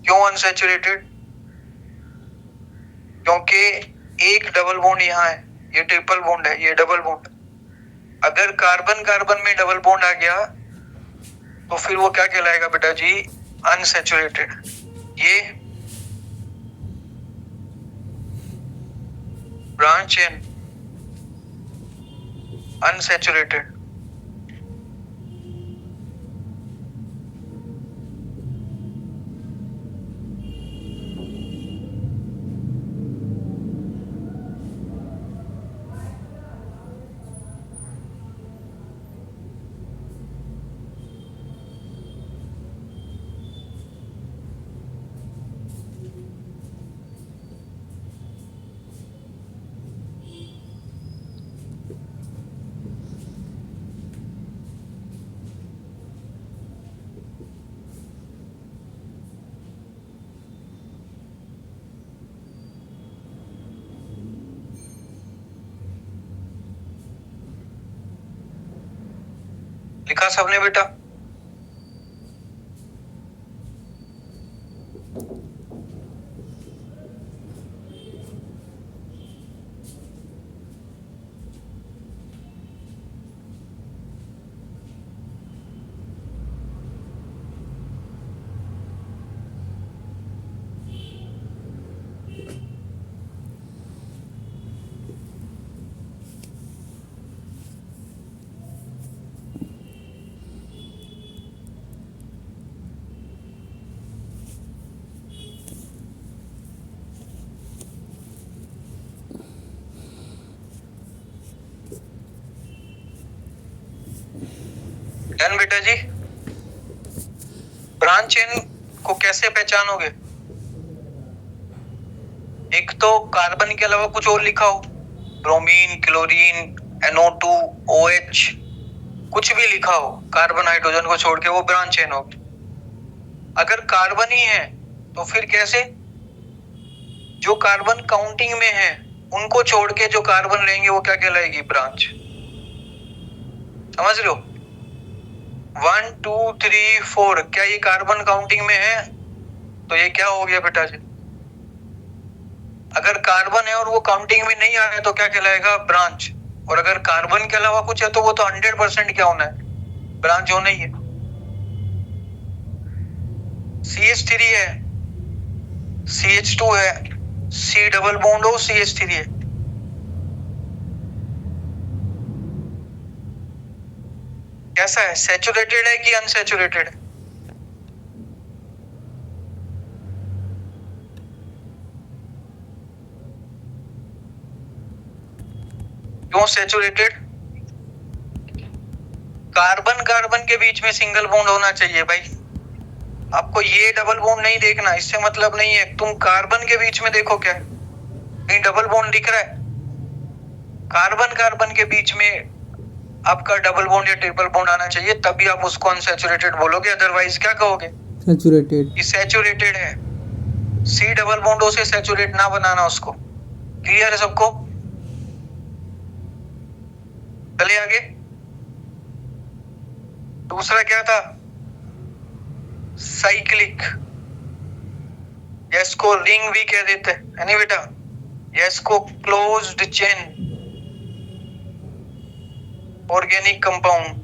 क्यों अनसैचुरेटेड? क्योंकि एक डबल बॉन्ड यहाँ है, ये ट्रिपल बॉन्ड है, ये डबल बॉन्ड। अगर कार्बन कार्बन में डबल बॉन्ड आ गया तो फिर वो क्या कहलाएगा बेटा जी? अनसैचुरेटेड। ये ब्रांच चेन अनसैचुरेटेड। लिखा सबने बेटा? डन बेटा जी। ब्रांच चेन को कैसे पहचानोगे? एक तो कार्बन के अलावा कुछ और लिखा हो, ब्रोमीन, क्लोरीन, NO2, OH, कुछ भी लिखा हो कार्बन हाइड्रोजन को छोड़ के, वो ब्रांच चेन होगी। अगर कार्बन ही है तो फिर कैसे? जो कार्बन काउंटिंग में है उनको छोड़ के जो कार्बन लेंगे वो क्या कहलाएगी? ब्रांच। समझ लो, 1 2 3 4 क्या ये कार्बन काउंटिंग में है? तो ये क्या हो गया बेटा जी? अगर कार्बन है और वो काउंटिंग में नहीं आ रहा है तो क्या कहलाएगा? ब्रांच। और अगर कार्बन के अलावा कुछ है तो वो तो 100% क्या होना है? ब्रांच होना ही है। CH3 है, CH2 है, C डबल बॉन्ड हो, CH3 है। कैसा है? सैचुरेटेड है कि अनसैचुरेटेड है? क्यों सैचुरेटेड? कार्बन कार्बन के बीच में सिंगल बॉन्ड होना चाहिए भाई। आपको ये डबल बॉन्ड नहीं देखना, इससे मतलब नहीं है। तुम कार्बन के बीच में देखो, क्या कहीं डबल बॉन्ड दिख रहा है? कार्बन कार्बन के बीच में आपका डबल बॉन्ड या ट्रिपल बॉन्ड आना चाहिए, तभी आप उसको अनसैचुरेटेड बोलोगे। अदरवाइज क्या कहोगे? सैचुरेटेड। कि सैचुरेटेड है। C डबल बॉन्ड O से सैचुरेट ना बनाना उसको। क्लियर है सबको? चलिए आगे। दूसरा क्या था? साइक्लिक, या इसको रिंग भी कह देते हैं, है नहीं बेटा? या इसको क्लोज्ड चेन ऑर्गेनिक कंपाउंड।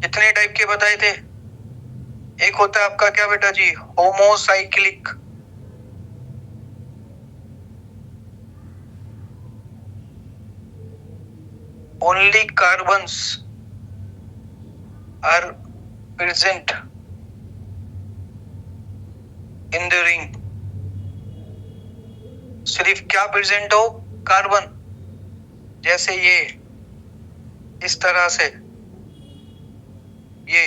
कितने टाइप के बताए थे? एक होता है आपका क्या बेटा जी? Homocyclic. Only carbons are present in the ring. सिर्फ क्या प्रेजेंट हो? कार्बन। जैसे ये इस तरह से, ये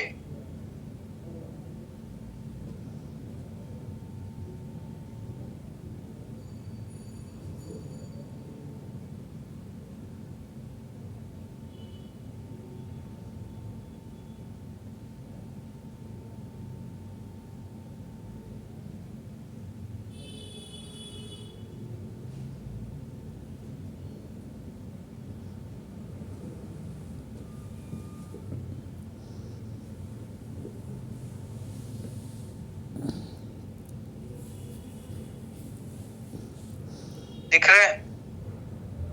दिख रहा है?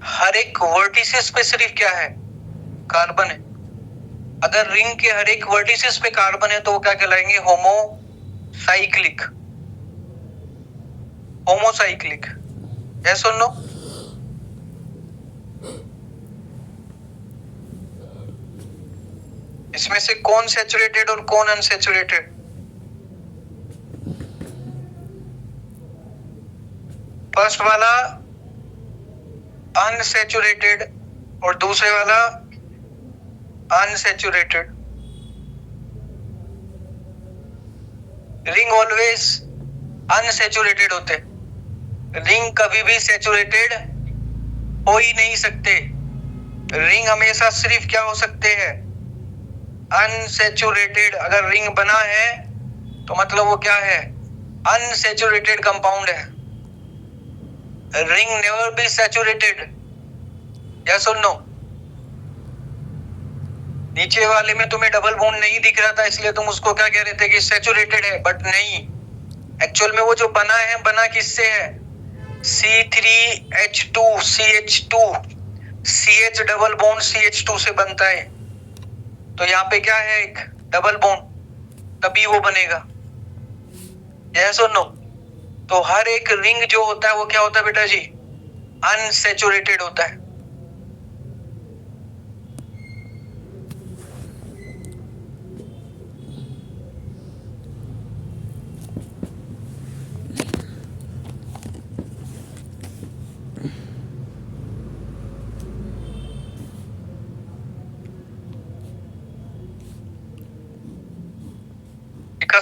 हर एक वर्टिसेस पे सिर्फ क्या है? कार्बन है। अगर रिंग के हर एक वर्टिसेस पे कार्बन है तो वो क्या कहलाएंगे? होमोसाइक्लिक। होमोसाइक्लिक, यस और नो? इसमें से कौन सैचुरेटेड और कौन अनसैचुरेटेड? फर्स्ट वाला अनसैचुरेटेड और दूसरे वाला अनसैचुरेटेड। रिंग ऑलवेज अनसैचुरेटेड होते, रिंग कभी भी सैचुरेटेड हो ही नहीं सकते। रिंग हमेशा सिर्फ क्या हो सकते हैं? अनसैचुरेटेड। अगर रिंग बना है तो मतलब वो क्या है? अनसैचुरेटेड कंपाउंड है। Ring never be saturated, yes और नो? नीचे वाले में तुम्हें डबल बॉन्ड नहीं दिख रहा था इसलिए तुम उसको क्या कह रहे थे कि सैचुरेटेड है, बट नहीं, एक्चुअल में वो जो बना है, बना किससे है? C3H2 CH2, CH double bond CH2 से बनता है। तो यहाँ पे क्या है? एक डबल बॉन्ड, तभी वो बनेगा, यस और नो? तो हर एक रिंग जो होता है वो क्या होता है बेटा जी? अनसैचुरेटेड होता है।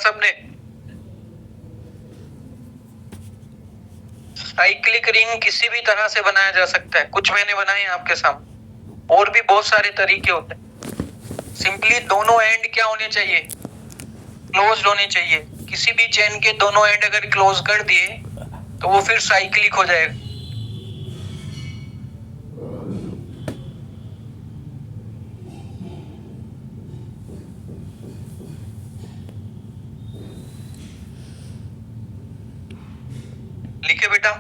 सबने? साइक्लिक रिंग किसी भी तरह से बनाया जा सकता है, कुछ मैंने बनाए हैं आपके सामने, और भी बहुत सारे तरीके होते हैं। सिंपली दोनों एंड क्या होने चाहिए? क्लोज्ड होने चाहिए। किसी भी चेन के दोनों एंड अगर क्लोज कर दिए तो वो फिर साइक्लिक हो जाएगा। लिखे बेटा?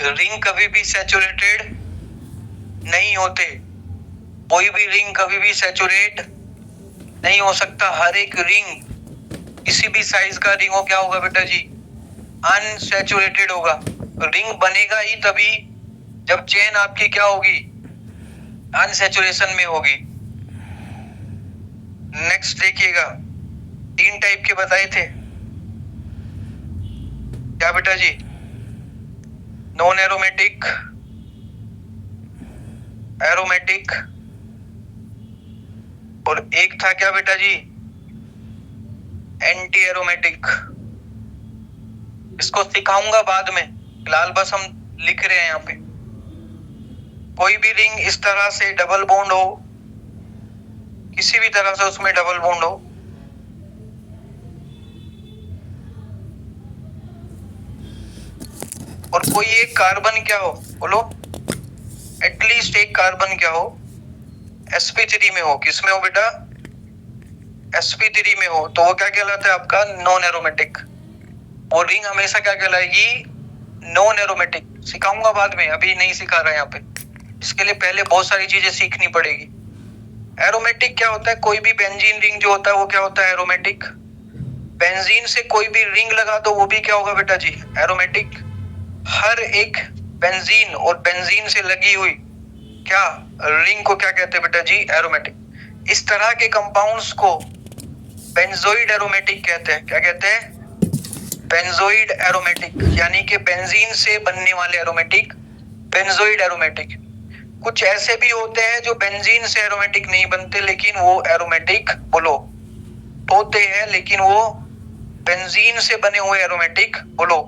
रिंग कभी भी सैचुरेटेड नहीं होते, कोई भी रिंग कभी भी सैचुरेट नहीं हो सकता। हर एक रिंग किसी भी साइज का रिंग हो क्या होगा बेटा जी? अनसैचुरेटेड होगा। रिंग बनेगा ही तभी जब चेन आपकी क्या होगी? अनसैचुरेशन में होगी। नेक्स्ट देखिएगा, 3 टाइप के बताए थे क्या बेटा जी? नॉन एरोमेटिक, एरोमेटिक, और एक था क्या बेटा जी? Anti aromatic. इसको सिखाऊंगा बाद में, फिलहाल बस हम लिख रहे हैं यहाँ पे। कोई भी रिंग इस तरह से डबल बॉन्ड हो, किसी भी तरह से उसमें डबल बॉन्ड हो, और कोई एक कार्बन क्या हो, बोलो, एटलीस्ट एक कार्बन क्या हो? sp3 में हो। किस में हो बेटा? sp3 में हो, तो वो क्या कहलाता है आपका? Non aromatic. वो रिंग हमेशा क्या कहलाएगी? Non aromatic. सिखाऊंगा बाद में, अभी नहीं सिखा रहा यहाँ पे। इसके लिए पहले बहुत सारी चीजें सीखनी पड़ेगी। एरोमेटिक क्या होता है? कोई भी बेंजीन रिंग जो होता है वो क्या होता है? एरोमेटिक। बेंजीन से कोई भी रिंग लगा दो वो भी क्या होगा बेटा जी? एरोमेटिक। हर एक बेंजीन और बेंजीन से लगी हुई क्या रिंग को क्या कहते हैं बेटा जी? एरोमेटिक। इस तरह के कंपाउंड्स को बेंजोइड एरोमेटिक कहते हैं। क्या कहते हैं? बेंजोइड एरोमेटिक, यानी कि बेंजीन से बनने वाले एरोमेटिक बेंजोइड एरोमेटिक। कुछ ऐसे भी होते हैं जो बेंजीन से एरोमेटिक नहीं बनते लेकिन वो एरोमेटिक, बोलो, होते हैं, लेकिन वो बेंजीन से बने हुए एरोमेटिक, बोलो,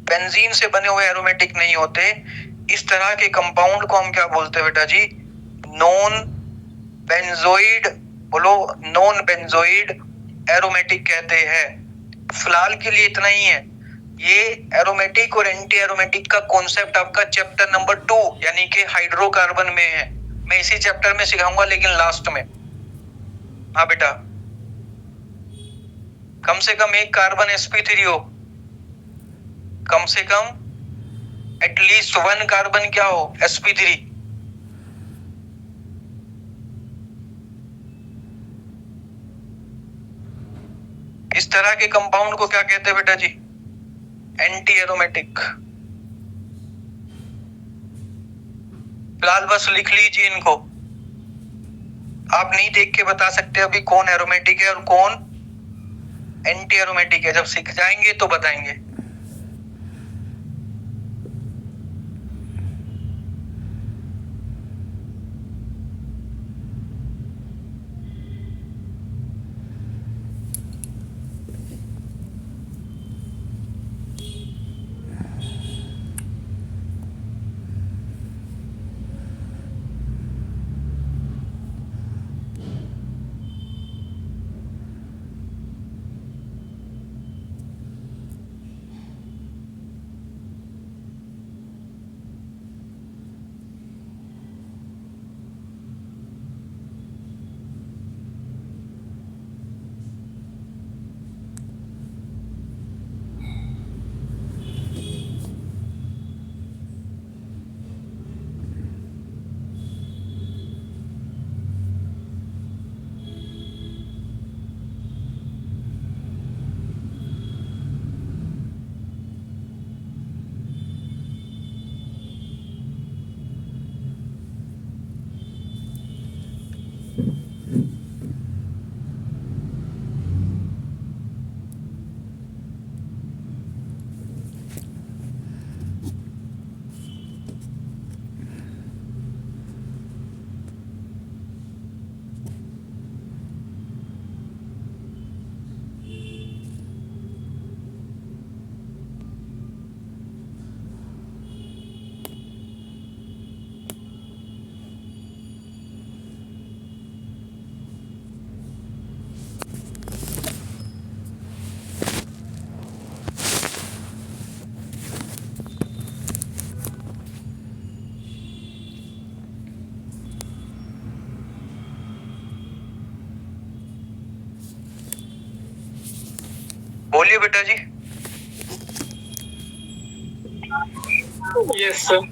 बेंजीन से बने हुए एरोमेटिक नहीं होते। इस तरह के कंपाउंड को हम क्या बोलते हैं बेटा जी? नॉन बेंजोइड, बोलो, नॉन बेंजोइड एरोमेटिक कहते हैं। फिलहाल के लिए इतना ही है। ये एरोमेटिक और एंटी एरोमेटिक का कॉन्सेप्ट आपका चैप्टर नंबर 2 यानी कि हाइड्रोकार्बन में है। मैं इसी चैप्टर में सिखाऊंगा लेकिन लास्ट में। हाँ बेटा, कम से कम एक कार्बन sp3 हो, कम से कम एटलीस्ट 1 कार्बन क्या हो? sp3। इस तरह के कंपाउंड को क्या कहते हैं बेटा जी? Anti aromatic. फिलहाल बस लिख लीजिए इनको। आप नहीं देख के बता सकते अभी कौन एरोमेटिक है और कौन एंटी एरोमेटिक है। जब सीख जाएंगे तो बताएंगे। बोलिए बेटा जी। Yes sir.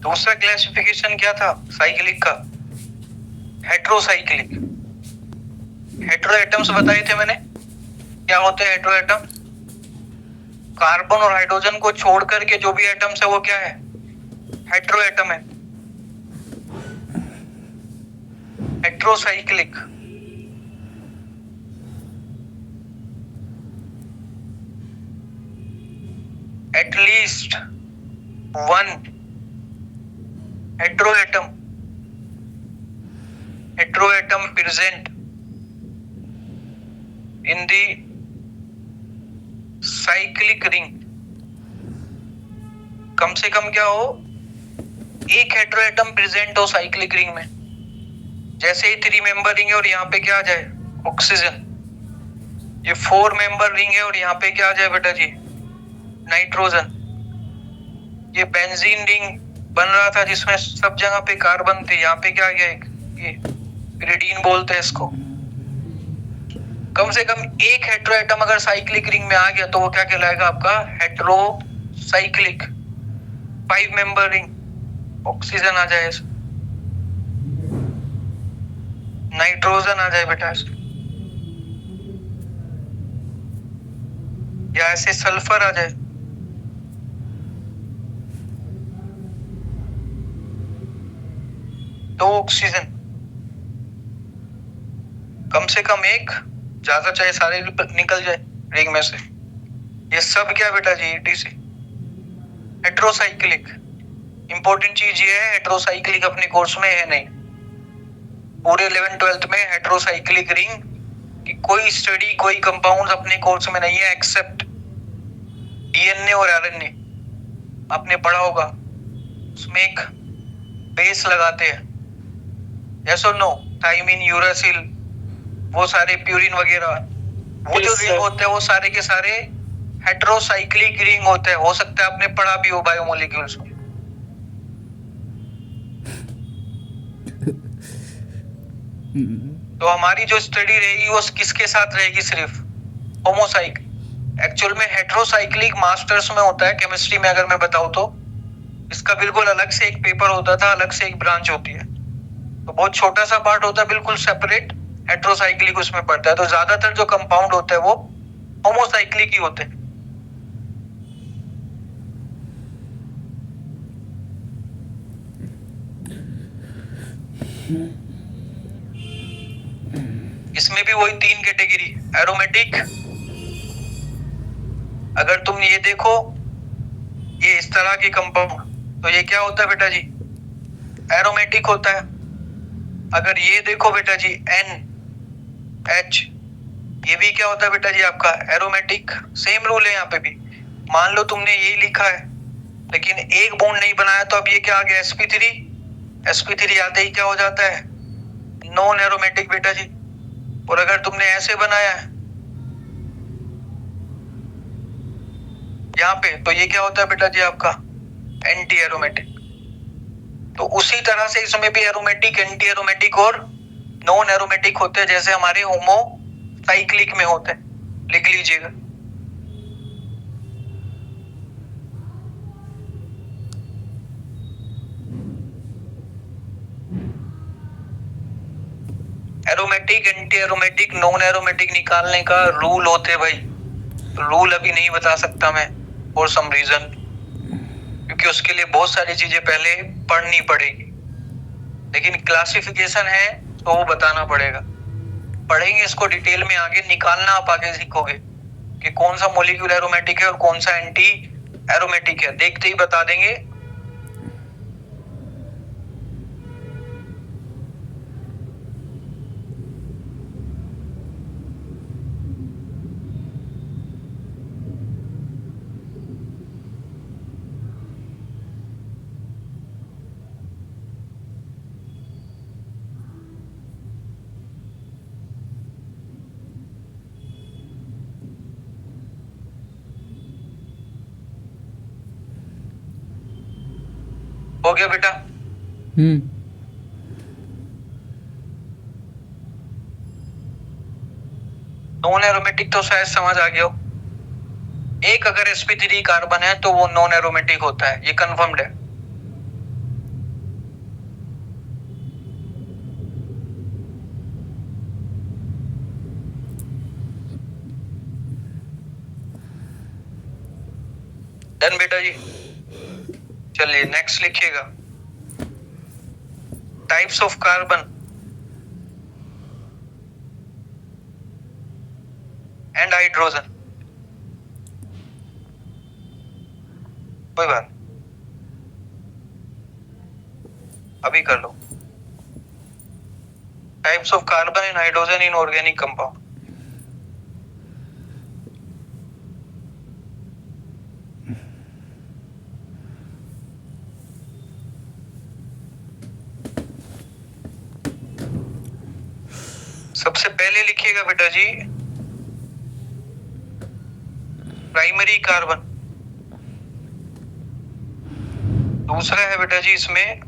दूसरा क्लासिफिकेशन क्या था साइक्लिक का? हेट्रोसाइक्लिक। हेट्रो एटम्स बताए थे मैंने, क्या होते हैं हेट्रो एटम? कार्बन और हाइड्रोजन को छोड़ करके जो भी एटम्स है वो क्या है? हेट्रो एटम है। Heterocyclic. At least one heteroatom present in the cyclic ring। कम से कम क्या हो, एक हेट्रोएटम प्रेजेंट हो साइक्लिक रिंग में। जैसे ही 3 मेंबर रिंग है और यहाँ पे क्या आ जाए? ऑक्सीजन। ये 4 मेंबर रिंग है और यहाँ पे क्या आ जाए बेटा जी? नाइट्रोजन। ये बेंजीन रिंग बन रहा था जिसमें सब जगह पे कार्बन थे, यहाँ पे क्या आ गया? एक ये पिरिडीन बोलते हैं इसको। कम से कम एक हेट्रोएटम अगर साइक्लिक रिंग में आ गया तो वो क्या कहलाएगा आपका? हेट्रोसाइक्लिक। 5 मेंबर रिंग, ऑक्सीजन आ जाए, नाइट्रोजन आ जाए बेटा, या ऐसे सल्फर आ जाए। दो ऑक्सीजन, कम से कम एक, ज्यादा चाहे सारे निकल जाए रिंग में से। ये सब क्या बेटा जी? DC heterocyclic. इंपॉर्टेंट चीज ये है, हेट्रोसाइक्लिक अपने कोर्स में है नहीं। पूरे 11th-12th में हेट्रोसाइक्लिक रिंग की कोई स्टडी, कोई कंपाउंड अपने कोर्स में नहीं है, एक्सेप्ट डीएनए और आरएनए। आपने पढ़ा होगा, उसमें एक बेस लगाते हैं, यस और नो? थाइमिन, यूरासिल, वो सारे प्यूरिन वगैरह, वो जो रिंग होते हैं वो सारे के सारे हेट्रोसाइक्लिक रिंग होते हैं। हो सकता है आपने पढ़ा भी हो बायोमोलिक्यूल्स में। तो हमारी जो स्टडी रहेगी वो किसके साथ रहेगी? सिर्फ होमोसाइक्लिक। एक्चुअल में हेट्रोसाइक्लिक मास्टर्स में होता है केमिस्ट्री में, अगर मैं बताऊं तो इसका बिल्कुल अलग से एक पेपर होता था, अलग से एक ब्रांच होती है। तो बहुत छोटा सा पार्ट होता है, बिल्कुल सेपरेट हेट्रोसाइक्लिक उसमें पड़ता है। तो ज्यादातर जो कंपाउंड होते हैं वो होमोसाइक्लिक ही होते हैं। इसमें भी वही 3 कैटेगरी। एरोमेटिक, अगर तुम ये देखो, ये इस तरह के कंपाउंड, तो ये क्या होता है बेटा जी? एरोमेटिक होता है। अगर ये देखो बेटा जी NH, ये भी क्या होता है बेटा जी आपका? एरोमेटिक। सेम रूल है यहाँ पे भी। मान लो तुमने यही लिखा है लेकिन एक बॉन्ड नहीं बनाया, तो अब ये क्या आ गया? sp3 आते ही क्या हो जाता है? नॉन एरोमेटिक बेटा जी। और अगर तुमने ऐसे बनाया है यहाँ पे, तो ये क्या होता है बेटा जी आपका? Anti aromatic. तो उसी तरह से इसमें भी एरोमेटिक, एंटी एरोमेटिक और नॉन एरोमेटिक होते हैं, जैसे हमारे होमोसाइक्लिक में होते हैं। लिख लीजिएगा। Aromatic, anti aromatic, non aromatic निकालने का रूल होते हैं भाई। रूल अभी नहीं बता सकता मैं फॉर सम रीजन, क्योंकि उसके लिए बहुत सारी चीजें पहले पढ़नी पड़ेगी। लेकिन क्लासिफिकेशन है तो वो बताना पड़ेगा। पढ़ेंगे इसको डिटेल में, आगे निकालना आप आगे सीखोगे कि कौन सा मॉलिक्यूल एरोमेटिक है और कौन सा एंटी एरोमेटिक है, देखते ही बता देंगे। हो गया बेटा? नॉन एरोमेटिक तो शायद समझ आ गया हो। एक अगर sp3 कार्बन है तो वो नॉन एरोमेटिक होता है, ये कंफर्म्ड है। डन बेटा जी। चलिए नेक्स्ट लिखिएगा, types of carbon and hydrogen. कोई बात अभी कर लो। Types of carbon and hydrogen in organic compound. सबसे पहले लिखिएगा बेटा जी प्राइमरी कार्बन। दूसरा है बेटा जी इसमें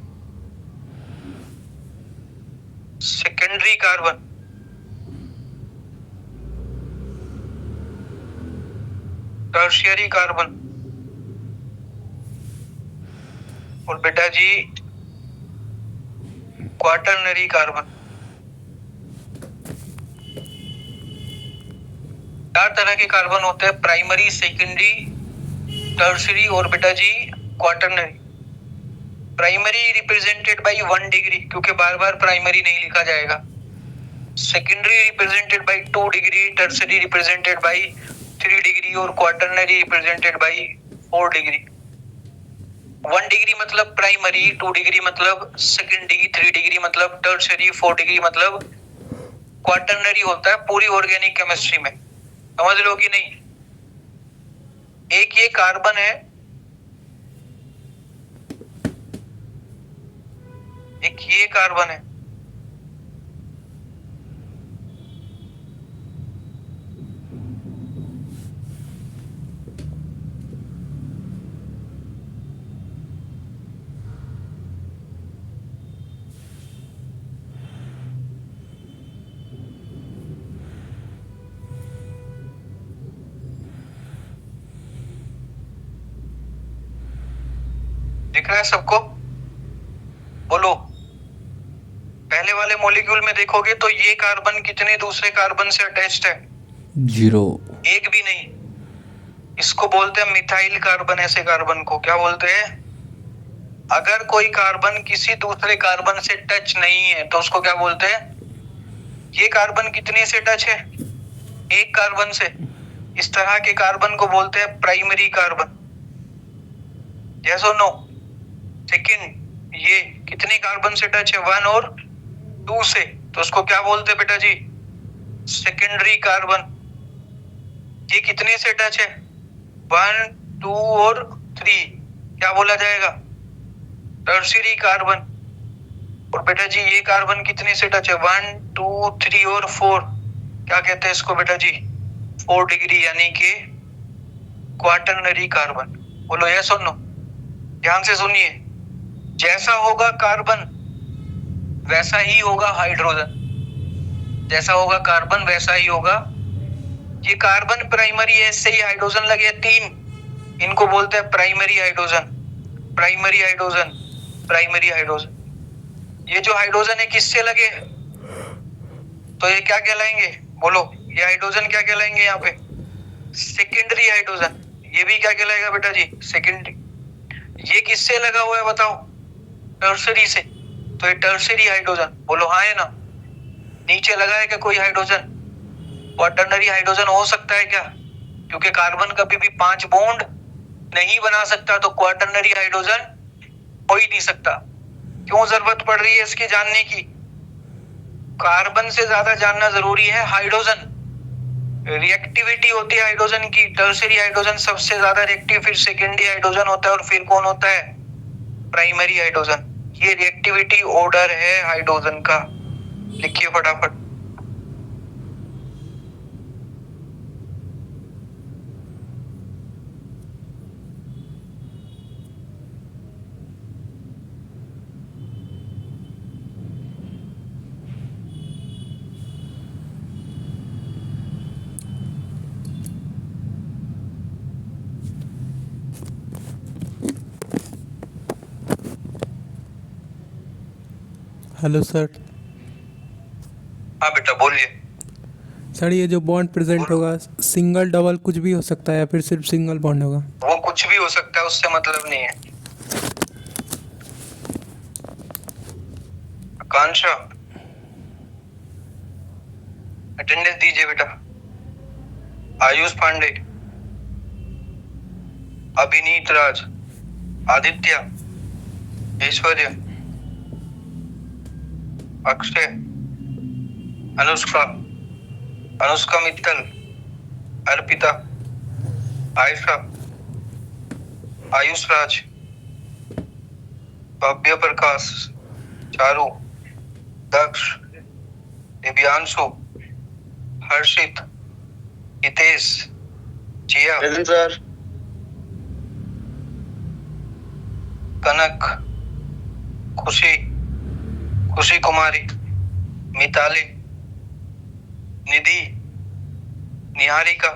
सेकेंडरी कार्बन। Tertiary carbon. और बेटा जी क्वाटरनरी कार्बन। चार तरह के कार्बन होते हैं, प्राइमरी, सेकेंडरी, टर्शियरी और बेटा जी quaternary. Primary represented by 1 degree, क्योंकि बार बार प्राइमरी नहीं लिखा जाएगा। Secondary represented by 2 degree, tertiary represented by 3 degree और quaternary represented by 4 degree. 1 degree मतलब प्राइमरी, 2 डिग्री मतलब सेकेंडरी, 3 डिग्री मतलब टर्शियरी, 4 डिग्री मतलब क्वाटरनरी होता है पूरी ऑर्गेनिक केमिस्ट्री में। समझ लो कि नहीं? एक ये कार्बन है, एक ये कार्बन है। दिख रहा है सबको? बोलो। पहले वाले मॉलिक्यूल में देखोगे तो ये कार्बन कितने दूसरे कार्बन से अटैच्ड है? 0। एक भी नहीं। इसको बोलते हैं मिथाइल कार्बन। ऐसे कार्बन को क्या बोलते हैं? अगर कोई कार्बन किसी दूसरे कार्बन से टच नहीं है तो उसको क्या बोलते हैं? ये कार्बन कितने से टच है? एक कार्बन से। इस तरह के कार्बन को बोलते हैं प्राइमरी कार्बन। यस और नो? सेकंड, ये कितने कार्बन से टच है? 1 और 2 से, तो उसको क्या बोलते हैं बेटा जी? Secondary carbon. ये कितने से टच है? 1, 2 और 3, क्या बोला जाएगा? Tertiary carbon. और बेटा जी ये कार्बन कितने से टच है? 1, 2, 3 और 4, क्या कहते हैं इसको बेटा जी? 4 डिग्री, यानी कि क्वाटरनरी कार्बन। बोलो यस और नो? ध्यान से सुनिए, जैसा होगा कार्बन वैसा ही होगा हाइड्रोजन। जैसा होगा कार्बन वैसा ही होगा। ये कार्बन प्राइमरी है, इससे ही हाइड्रोजन लगे 3, इनको बोलते हैं primary hydrogen. Primary hydrogen, primary hydrogen. ये जो हाइड्रोजन है किससे लगे? तो ये क्या कहलाएंगे? बोलो, ये हाइड्रोजन क्या कहलाएंगे यहाँ पे? Secondary hydrogen. ये भी क्या कहलाएगा बेटा जी? सेकेंडरी। ये किससे लगा हुआ है बताओ? टर्शरी से, तो ये टर्शरी हाइड्रोजन। बोलो हाँ है ना? नीचे लगा है क्या कोई हाइड्रोजन? क्वाटरनरी हाइड्रोजन हो सकता है क्या? क्योंकि कार्बन कभी भी 5 बॉन्ड नहीं बना सकता, तो क्वाटरनरी हाइड्रोजन हो ही नहीं सकता। क्यों जरूरत पड़ रही है इसकी जानने की? कार्बन से ज्यादा जानना जरूरी है हाइड्रोजन। रिएक्टिविटी होती है हाइड्रोजन की, टर्शियरी हाइड्रोजन सबसे ज्यादा रिएक्टिव, फिर सेकेंडरी हाइड्रोजन होता है और फिर कौन होता है? Primary hydrogen. ये रिएक्टिविटी ऑर्डर है हाइड्रोजन का। लिखिए फटाफट। Hello sir. हाँ बेटा बोलिए। सर ये जो बॉन्ड प्रेजेंट होगा सिंगल डबल कुछ भी हो सकता है या फिर सिर्फ सिंगल बॉन्ड होगा? वो कुछ भी हो सकता है, उससे मतलब नहीं है। आकांक्षा अटेंडेंस दीजिए बेटा। आयुष पांडे, अभिनीत राज, आदित्य, ऐश्वर्य, अक्षय, अनुष्का, अनुष्का मित्तल, अर्पिता, आयशा, आयुष राज, भव्य प्रकाश, चारू, दक्ष, दिव्यांशु, हर्षित, हितेश, जिया, सर, कनक, खुशी, खुशी कुमारी, मिताली, निधि, निहारिका,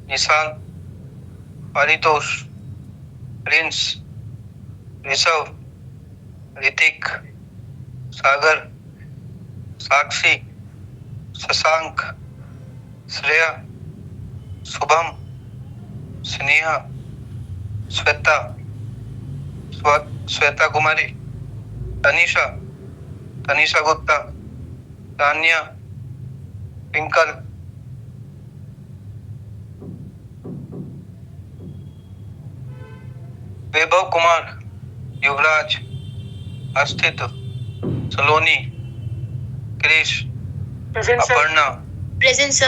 निशांत, परितोष, प्रिंस, ऋषभ, ऋतिक, सागर, साक्षी, शशांक, श्रेया, शुभम, स्नेहा, श्वेता, श्वेता कुमारी, तनिषा, तनिषा गुप्ता, तान्या, पिंकल, वैभव कुमार, युवराज, अस्थित, सलोनी, क्रिश, अपर्णा, प्रेजेंट सर।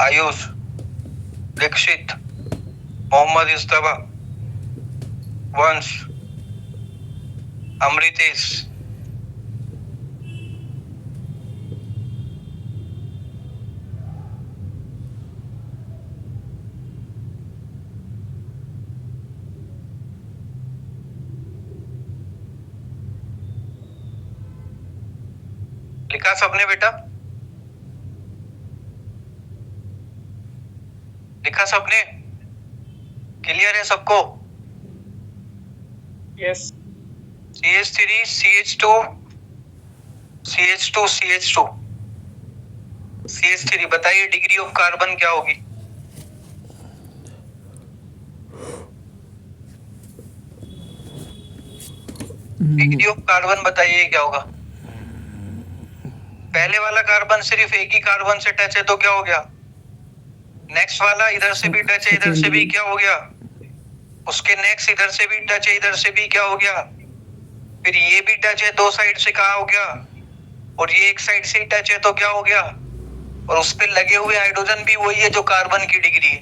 आयुष, दीक्षित, मोहम्मद इस्तबा, वंश, अमृतेश, लिखा सबने बेटा? लिखा सबने? क्लियर है सबको? Yes. CH3 CH2 CH2 CH2 CH3 बताइए डिग्री ऑफ कार्बन क्या होगी? डिग्री ऑफ कार्बन बताइए क्या होगा? पहले वाला कार्बन सिर्फ एक ही कार्बन से टच है तो क्या हो गया? नेक्स्ट वाला इधर से भी टच है, इधर से भी क्या हो गया? उसके नेक्स्ट इधर से भी टच है, इधर से भी क्या हो गया? फिर ये भी टच है, दो साइड से कहा हो गया? और ये एक साइड से ही टच है तो क्या हो गया? और उस पे लगे हुए हाइड्रोजन भी वही है जो कार्बन की डिग्री है।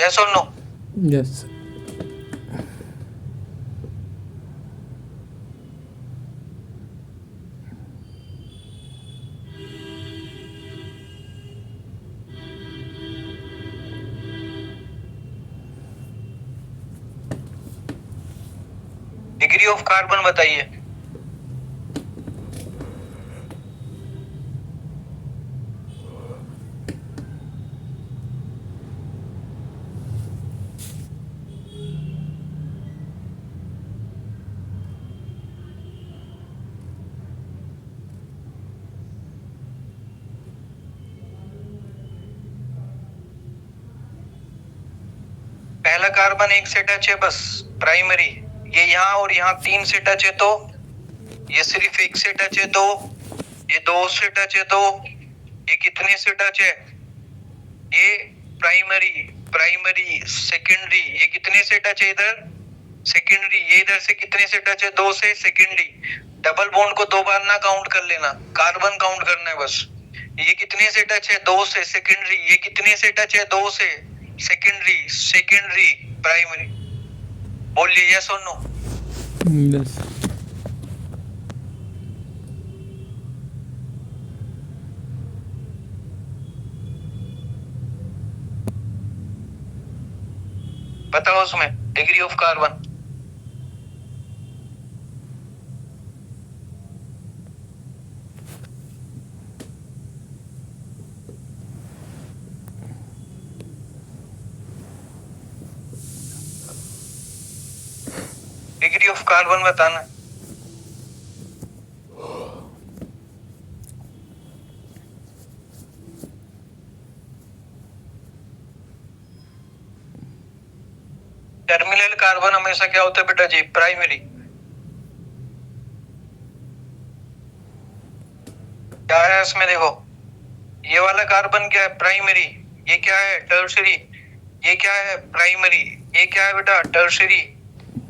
यस और no? Yes. Degree of carbon बताइए। पहला कार्बन एक से टच है बस, प्राइमरी। ये यहाँ और यहाँ तीन से टच है तो, ये सिर्फ एक से टच है तो, ये दो से टच है तो, ये कितने से टच है? ये प्राइमरी, प्राइमरी, सेकेंडरी, ये कितने से टच है इधर? सेकेंडरी। ये इधर से कितने से टच है? दो से, सेकेंडरी। डबल बॉन्ड को दो बार ना काउंट कर लेना, कार्बन काउंट करना है बस। ये कितने से टच है? दो से, सेकेंडरी। ये कितने से टच है? दो से, सेकेंडरी, सेकेंडरी, प्राइमरी। बोलिए यस और नो? यस। बताओ उसमें degree of carbon. Degree of carbon बताना। कार्बन हमेशा क्या होता है बेटा जी? प्राइमरी। क्या है इसमें देखो, ये वाला कार्बन क्या है? प्राइमरी। ये क्या है? टर्शरी। ये क्या है? प्राइमरी। ये क्या है बेटा? टर्शरी।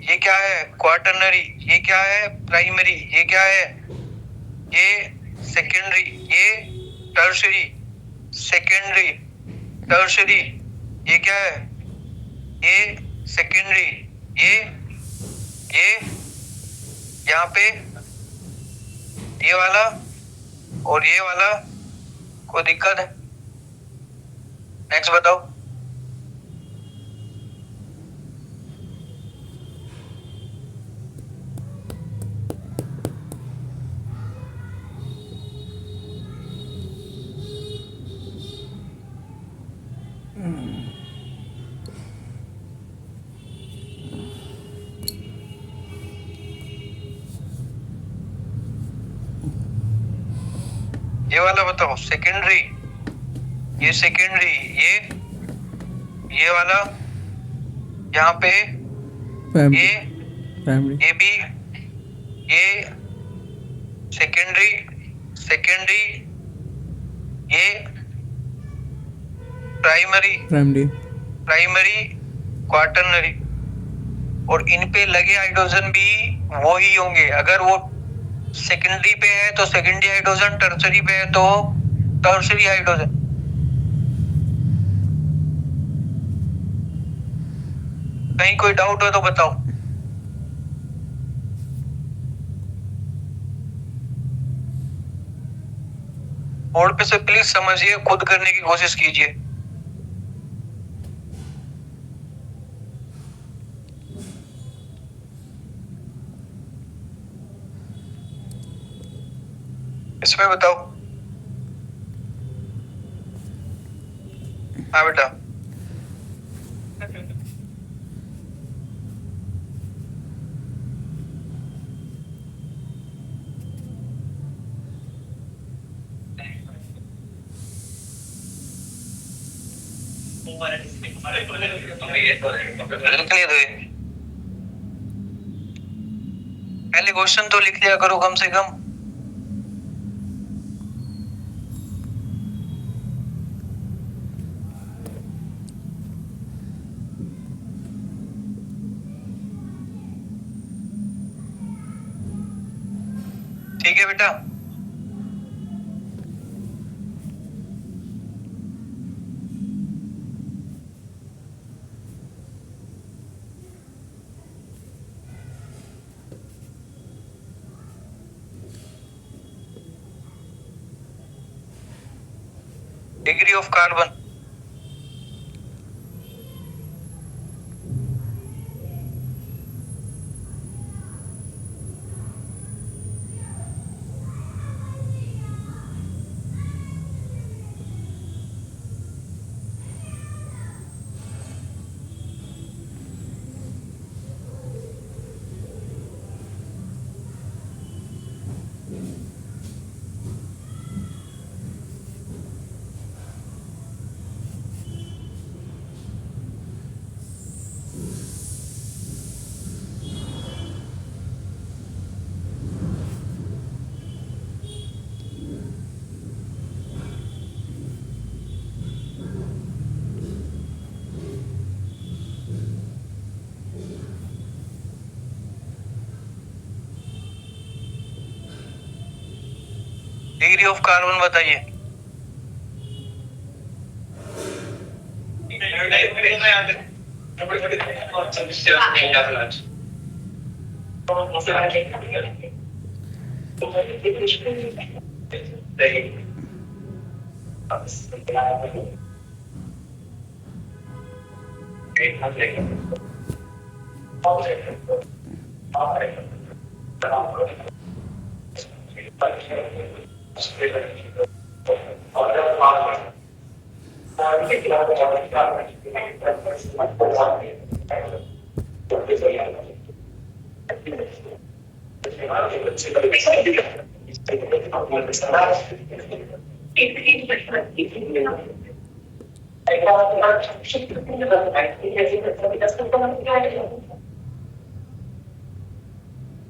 ये क्या है? क्वाटरनरी। ये क्या है? प्राइमरी। ये क्या है? ये सेकेंडरी। ये टर्शरी। Secondary, tertiary. ये क्या है? ये सेकेंडरी। ये यहाँ पे ये वाला और ये वाला, कोई दिक्कत है? नेक्स्ट बताओ। ये वाला बताओ, सेकेंडरी। ये सेकेंडरी। ये वाला यहाँ पे प्राइमरी ये प्राइमरी ये भी, ये सेकेंडरी। सेकेंडरी, ये प्राइमरी। Primary primary, quaternary. और इन पे लगे हाइड्रोजन भी वो ही होंगे। अगर वो सेकेंडरी पे है तो सेकेंडरी हाइड्रोजन, टर्शरी पे है तो टर्शरी हाइड्रोजन। कहीं कोई डाउट हो तो बताओ। बोर्ड पे से प्लीज समझिए, खुद करने की कोशिश कीजिए। इसमें बताओ। हाँ बेटा। लिख लिए थे? पहले क्वेश्चन तो लिख लिया करो कम से कम। ठीक है बेटा। Degree of carbon. Degree of carbon बताइए।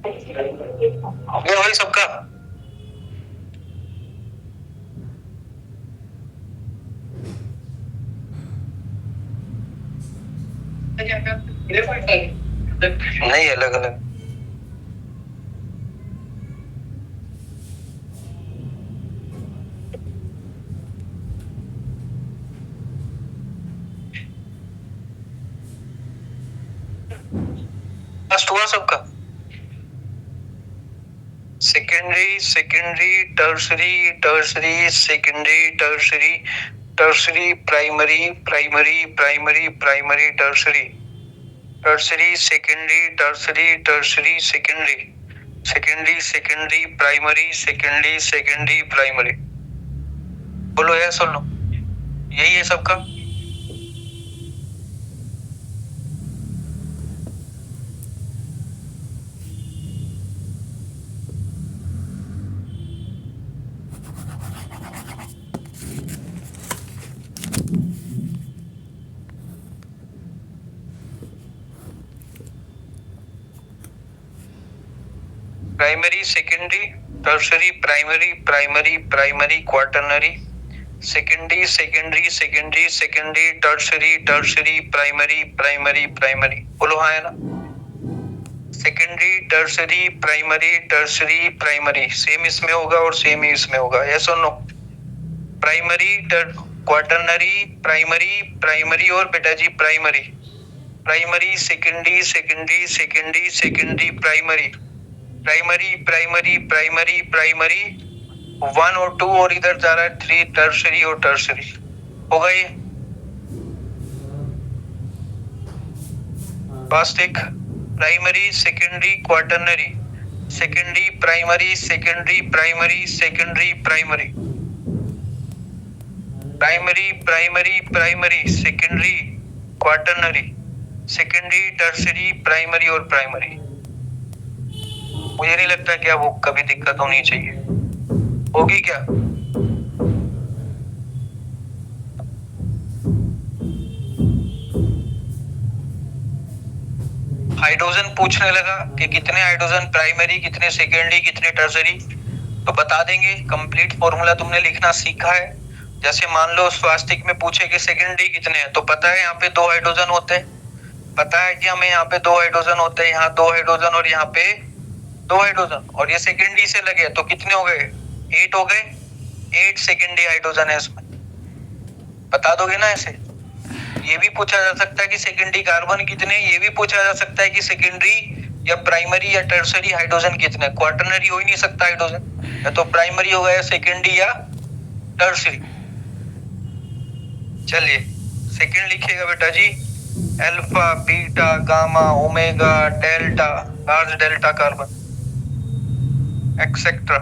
ये वही सबका नहीं, अलग अलग। फर्स्ट हुआ सबका। Secondary secondary tertiary tertiary secondary tertiary tertiary primary primary primary primary tertiary tertiary secondary tertiary tertiary secondary secondary secondary primary secondary secondary primary. बोलो यार, सुन लो, यही है सबका। Primary secondary tertiary primary primary primary quaternary secondary secondary secondary secondary tertiary tertiary primary primary primary. बोलो हाँ है ना। Secondary tertiary primary tertiary primary same इसमें होगा और सेम ही इसमें होगा। ये सुनो, प्राइमरी क्वार्टरनरी प्राइमरी प्राइमरी और बेटा जी primary primary secondary secondary secondary secondary primary primary primary primary primary 1 और 2 और इधर जा रहा है 3 टर्सरी और टर्सरी। होगा ये पास्ट एक primary secondary quaternary secondary primary secondary primary secondary primary primary primary primary secondary quaternary secondary tertiary primary और प्राइमरी। मुझे नहीं लगता क्या वो कभी दिक्कत होनी चाहिए, होगी क्या? हाइड्रोजन पूछने लगा कि कितने हाइड्रोजन प्राइमरी, कितने सेकेंडरी, कितने टर्सरी, तो बता देंगे। कंप्लीट फॉर्मूला तुमने लिखना सीखा है। जैसे मान लो स्वास्तिक में पूछे कि सेकेंडरी कितने हैं, तो पता है यहाँ पे 2 हाइड्रोजन होते हैं, पता है कि हमें यहाँ पे 2 हाइड्रोजन होते हैं, यहाँ 2 हाइड्रोजन और यहाँ पे 2 हाइड्रोजन, और ये सेकेंडरी से लगे तो कितने हो गए? 8 हो गए। 8 सेकेंडरी हाइड्रोजन है इसमें, बता दोगे ना ऐसे। ये भी पूछा जा सकता है कि सेकेंडरी कार्बन कितने, ये भी पूछा जा सकता है कि सेकेंडरी या प्राइमरी या टर्सरी हाइड्रोजन कितने। क्वार्टरनरी हो ही नहीं सकता हाइड्रोजन, या तो प्राइमरी होगा या सेकेंडरी या टर्सरी। चलिए सेकेंड लिखिएगा बेटा जी, alpha beta gamma omega delta large delta carbon etcetera.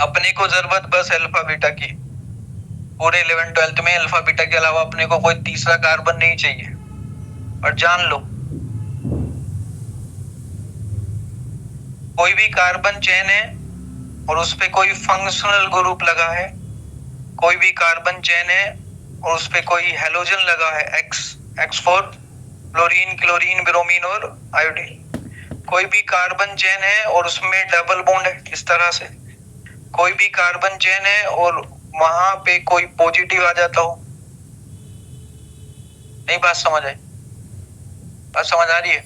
अपने को जरूरत बस अल्फा बीटा की, पूरे 11 12 में अल्फा बीटा के अलावा अपने को कोई तीसरा कार्बन नहीं चाहिए। और जान लो, कोई भी कार्बन चेन है और उस पे कोई फंक्शनल ग्रुप लगा है, कोई भी कार्बन चेन है और उस पे कोई हेलोजन लगा है, X for fluorine chlorine bromine और आयोडीन। कोई भी कार्बन चेन है और उसमें डबल बॉन्ड है इस तरह से, कोई भी कार्बन चेन है और वहां पे कोई पॉजिटिव आ जाता हो। नहीं बात समझ आई? बात समझ आ रही है?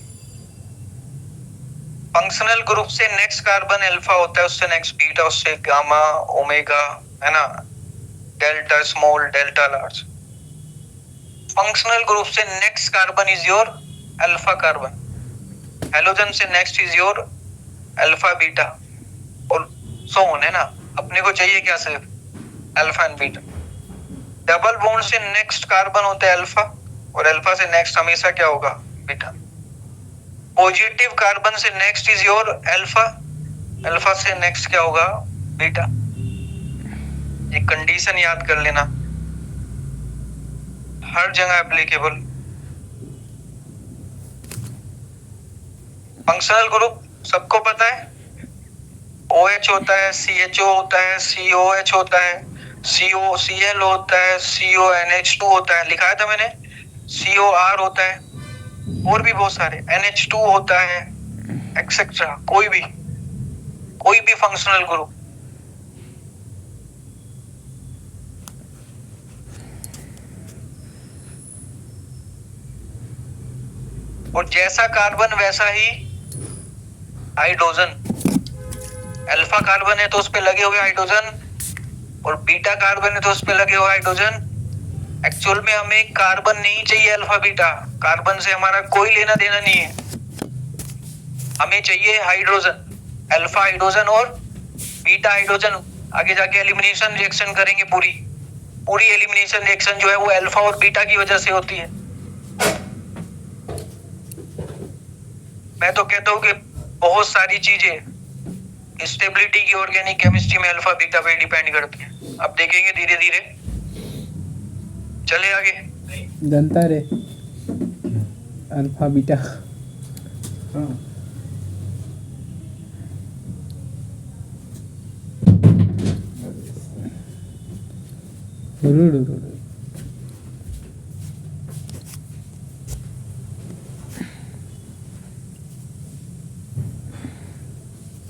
फंक्शनल ग्रुप से नेक्स्ट कार्बन अल्फा होता है, उससे नेक्स्ट बीटा, उससे गामा ओमेगा, है ना, delta small delta large. Functional group से next carbon is your alpha carbon, halogen से next is your alpha beta और सो ऑन, है ना। अपने को चाहिए क्या? सिर्फ alpha and beta. Double bond से नेक्स्ट कार्बन होता है अल्फा और अल्फा से नेक्स्ट हमेशा क्या होगा? बीटा। पॉजिटिव कार्बन से next is your alpha, alpha से नेक्स्ट क्या होगा? बीटा। ये कंडीशन याद कर लेना, हर जगह एप्लीकेबल। फंक्शनल ग्रुप सबको पता है, OH होता है, CHO होता है, COH होता है, COCl होता है, CONH2 होता है, लिखा था मैंने, COR होता है, और भी बहुत सारे, NH2 होता है, एक्सेट्रा, कोई भी फंक्शनल ग्रुप। और जैसा कार्बन वैसा ही हाइड्रोजन। अल्फा कार्बन है तो उस पे लगे हुए हाइड्रोजन, और बीटा कार्बन है तो उस पे लगे हुए हाइड्रोजन। एक्चुअल में हमें कार्बन नहीं चाहिए अल्फा बीटा, कार्बन से हमारा कोई लेना देना नहीं है, हमें चाहिए हाइड्रोजन, अल्फा हाइड्रोजन और बीटा हाइड्रोजन। आगे जाके एलिमिनेशन रिएक्शन करेंगे, पूरी एलिमिनेशन रिएक्शन जो है वो अल्फा और बीटा की वजह से होती है। मैं तो कहता हूँ कि बहुत सारी चीजें स्टेबिलिटी की ऑर्गेनिक केमिस्ट्री में अल्फा बीटा पे डिपेंड करती है। अब देखेंगे धीरे धीरे, चले आगे। जनता रे अल्फा बीटा। हाँ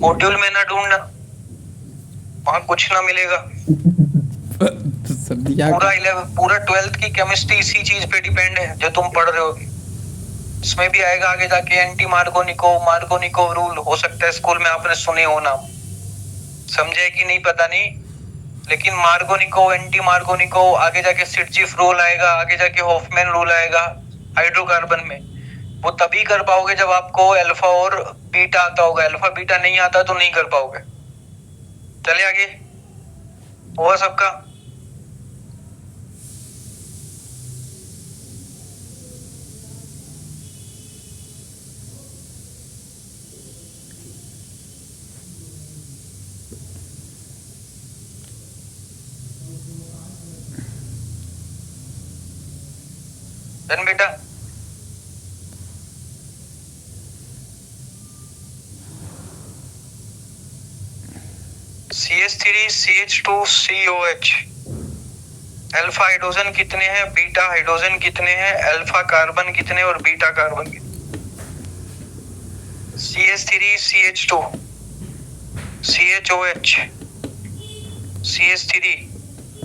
मॉड्यूल में ना ढूंढना, वहां कुछ ना मिलेगा। सब दिया पूरा 12th की केमिस्ट्री इसी चीज पे डिपेंड है जो तुम पढ़ रहे हो। इसमें भी आएगा आगे जाके एंटी मार्कोनिकोव रूल। हो सकता है स्कूल में आपने सुने हो नाम, समझे कि नहीं पता नहीं, लेकिन मार्कोनिकोव, एंटी मार्कोनिकोव, आगे जाके सिटजिफ रूल आएगा, आगे जाके हॉफमैन रूल आएगा हाइड्रोकार्बन में। वो तभी कर पाओगे जब आपको अल्फा और बीटा आता होगा। अल्फा बीटा नहीं आता तो नहीं कर पाओगे। चले आगे, हुआ सबका? डन बेटा? CH3 CH2 COH। Alpha hydrogen कितने हैं, बीटा हाइड्रोजन कितने हैं, अल्फा कार्बन कितने और बीटा कार्बन कितने? CH3 CH2 CHOH CH3,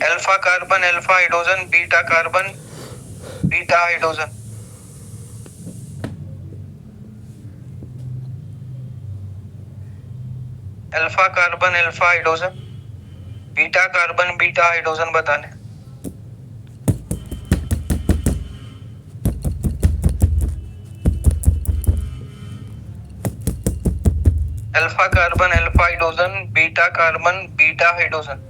alpha carbon, alpha hydrogen, beta carbon, beta hydrogen. Alpha carbon, alpha hydrogen, beta carbon, beta hydrogen बताने। Alpha carbon, alpha hydrogen, beta carbon, beta hydrogen.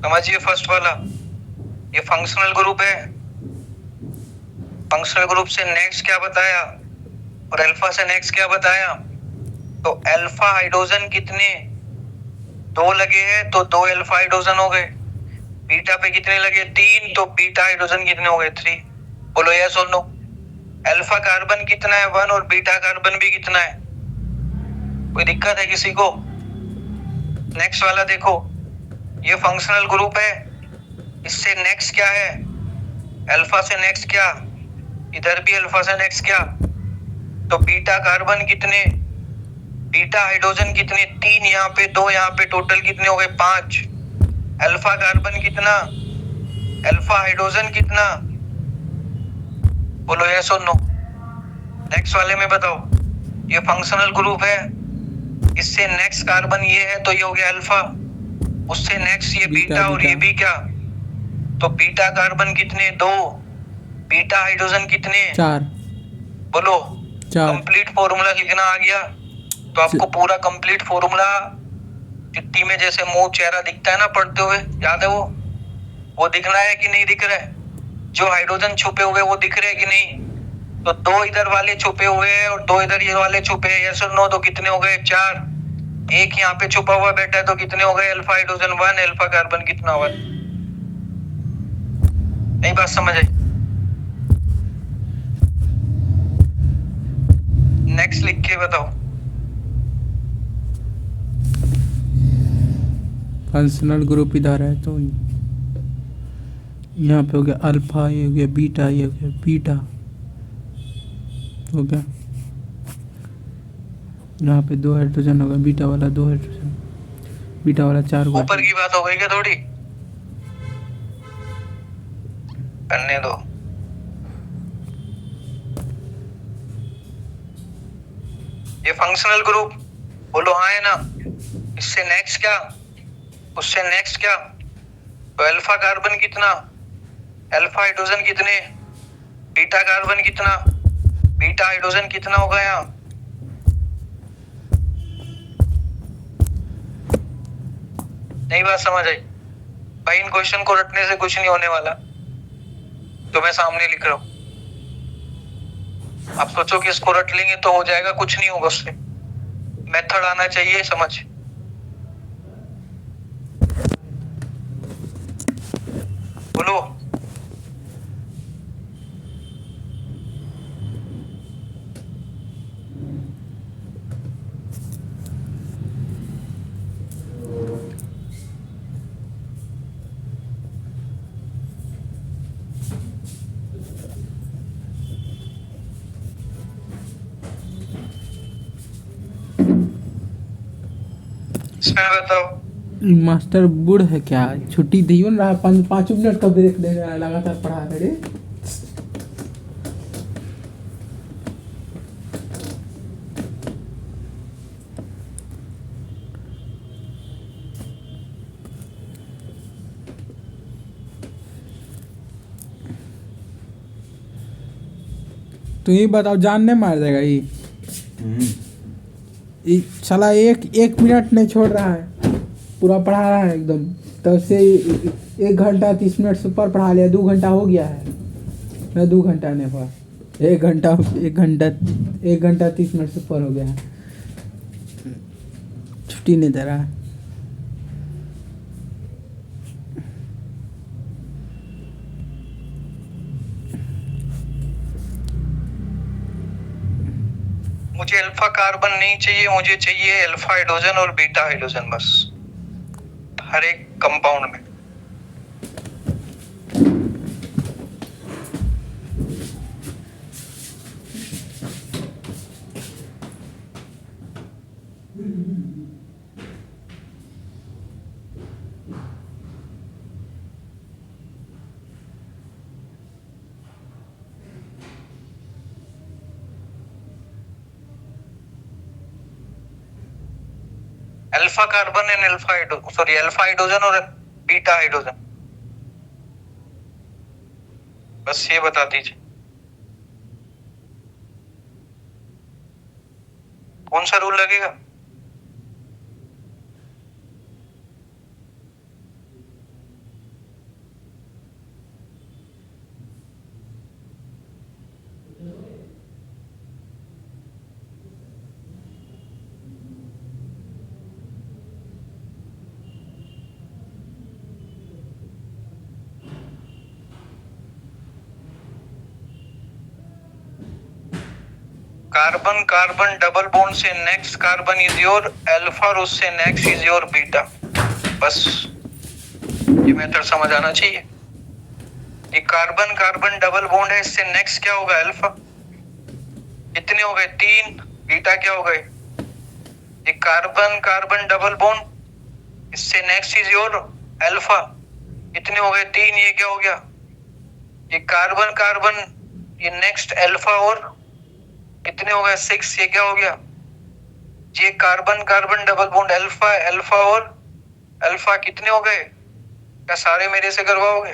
समझिए first वाला, ये functional group है। Functional group से next क्या बताया और alpha से नेक्स्ट क्या बताया? तो अल्फा हाइड्रोजन कितने, 2 लगे हैं तो 2 अल्फा हाइड्रोजन हो गए। बीटा पे कितने लगे, 3, तो बीटा हाइड्रोजन कितने हो गए, 3। बोलो यस और नो। अल्फा कार्बन कितना है, 1, और बीटा कार्बन भी कितना है? कोई दिक्कत है किसी को? नेक्स्ट वाला देखो, ये फंक्शनल ग्रुप है। इससे नेक्स्ट क्या है, अल्फा से नेक्स्ट क्या, इधर भी अल्फा से नेक्स्ट क्या? तो बीटा कार्बन कितने, बीटा हाइड्रोजन कितने, 3 यहाँ पे, 2 यहाँ पे, टोटल कितने हो गए, 5। अल्फा कार्बन कितना, अल्फा हाइड्रोजन कितना? बोलो यस और नो। नेक्स्ट वाले में बताओ, ये फंक्शनल ग्रुप है, इससे नेक्स्ट कार्बन ये है तो ये हो गया अल्फा, उससे नेक्स्ट ये बीटा और ये भी क्या? तो बीटा कार्बन कितने, 2। बीटा हाइड्रोजन कितने, 4। बोलो 4। कंप्लीट फॉर्मूला लिखना आ गया तो आपको पूरा कंप्लीट फॉर्मूला चिट्ठी में जैसे मुंह चेहरा दिखता है ना पढ़ते हुए, याद है वो दिखना है कि नहीं दिख रहा है? जो हाइड्रोजन छुपे हुए वो दिख रहे हैं कि नहीं? तो 2 इधर वाले छुपे हुए हैं और 2 इधर ये वाले छुपे हैं, यस और नो। तो कितने हो गए, 4। एक यहाँ पे छुपा हुआ बैठा है तो कितने हो गए, अल्फा हाइड्रोजन 1, अल्फा कार्बन कितना हुआ? नहीं बात समझ आई? आगे बताओ। फंक्शनल ग्रुप इधर है तो यहाँ पे हो गया अल्फा, ये हो गया बीटा, ये हो गया बीटा, हो गया। यहाँ पे 2 हाइड्रोजन होगा, बीटा वाला 2 हाइड्रोजन, बीटा वाला 4 ऊपर की बात हो गई क्या थोड़ी? करने दो। ये फंक्शनल ग्रुप बोलो हाँ है ना? इससे नेक्स्ट क्या, उससे नेक्स्ट क्या? तो अल्फा कार्बन कितना, अल्फा हाइड्रोजन कितने, बीटा कार्बन कितना, बीटा हाइड्रोजन कितना होगा यहाँ? नहीं बात समझ आई भाई? इन क्वेश्चन को रटने से कुछ नहीं होने वाला, जो मैं सामने लिख रहा हूं। आप सोचो कि इसको रट लेंगे तो हो जाएगा, कुछ नहीं होगा उससे। मेथड आना चाहिए समझ। बोलो। इसमें बताओ। मास्टर बूढ़ है क्या? छुट्टी दियो ना, 5 मिनट का ब्रेक दे रहा है, लगातार पढ़ा रहे रे। तो ये बताओ, जानने मार देगा ये? साला एक मिनट नहीं छोड़ रहा है, पूरा पढ़ा रहा है एकदम। तब से 1 घंटा 30 मिनट से ऊपर पढ़ा लिया, 2 घंटा हो गया है ना? 2 घंटा नहीं हुआ, 1 घंटा 30 मिनट से ऊपर हो गया है। छुट्टी नहीं दे रहा है। मुझे अल्फा कार्बन नहीं चाहिए, मुझे चाहिए अल्फा हाइड्रोजन और बीटा हाइड्रोजन बस, हर एक कंपाउंड में। Alpha carbon and alpha hydrogen और बीटा हाइड्रोजन, बस ये बता दीजिए कौन सा रूल लगेगा। कार्बन कार्बन डबल बॉन्ड से next carbon is your alpha और उससे नेक्स्ट इज योर बीटा, बस ये मेथड समझ आना चाहिए। ये कार्बन कार्बन डबल बॉन्ड है, इससे नेक्स्ट क्या होगा? अल्फा। कितने हो गए? 3। बीटा क्या हो गए? ये कार्बन कार्बन डबल बॉन्ड, इससे नेक्स्ट इज योर अल्फा। कितने हो गए? 3। ये क्या हो गया? ये कार्बन कार्बन, ये नेक्स्ट अल्फा और कितने हो गए? 6। ये क्या हो गया? ये carbon carbon double bond alpha alpha और अल्फा कितने हो गए? क्या सारे मेरे से करवाओगे?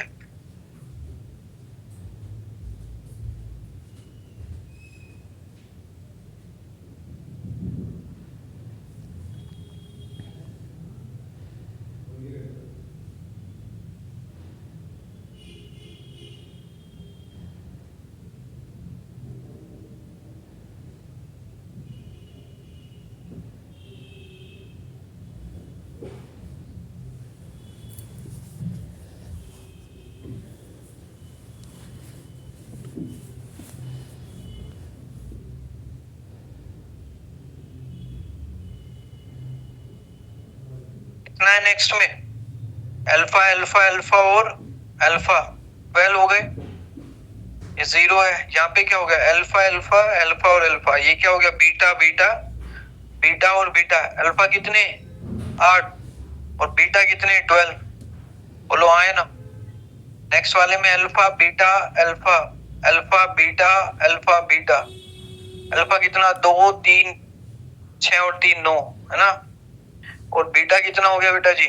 कितना है नेक्स्ट में? अल्फा अल्फा अल्फा और अल्फा 12 हो गए, ये 0 है। यहाँ पे क्या हो गया? अल्फा अल्फा अल्फा और अल्फा, ये क्या हो गया? बीटा बीटा बीटा और बीटा। अल्फा कितने? 8 और बीटा कितने? 12। बोलो आए ना। नेक्स्ट वाले में alpha beta alpha alpha beta alpha beta. Alpha कितना? 2 3 6 और 3 9 है ना। और बीटा कितना हो गया बेटा जी?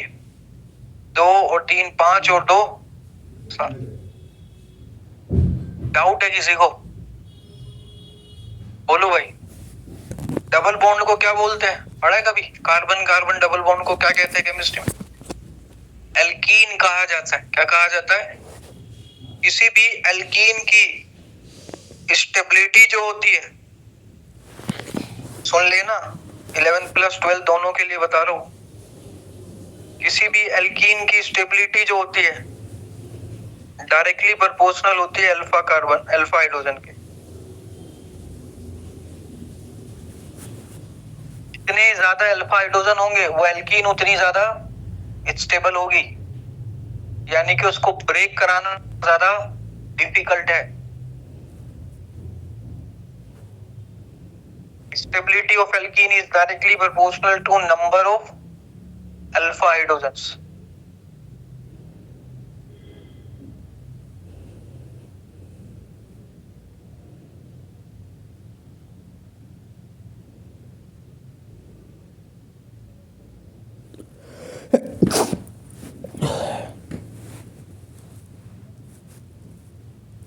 2 और 3 5 और 2 7। डाउट है किसी को? बोलो भाई। डबल बॉन्ड को क्या बोलते हैं? पढ़ा है कभी? कार्बन कार्बन डबल बॉन्ड को क्या कहते हैं केमिस्ट्री में? एल्कीन कहा जाता है। क्या कहा जाता है? किसी भी एल्कीन की स्टेबिलिटी जो होती है, सुन लेना, 11 प्लस 12 दोनों के लिए बता रहा हूं। किसी भी एल्कीन की स्टेबिलिटी जो होती है डायरेक्टली प्रोपोर्शनल होती है अल्फा कार्बन अल्फा हाइड्रोजन के। जितने ज्यादा अल्फा हाइड्रोजन होंगे वो एल्कीन उतनी ज्यादा स्टेबल होगी, यानी कि उसको ब्रेक कराना ज्यादा डिफिकल्ट है। Stability of alkene is directly proportional to number of alpha hydrogens.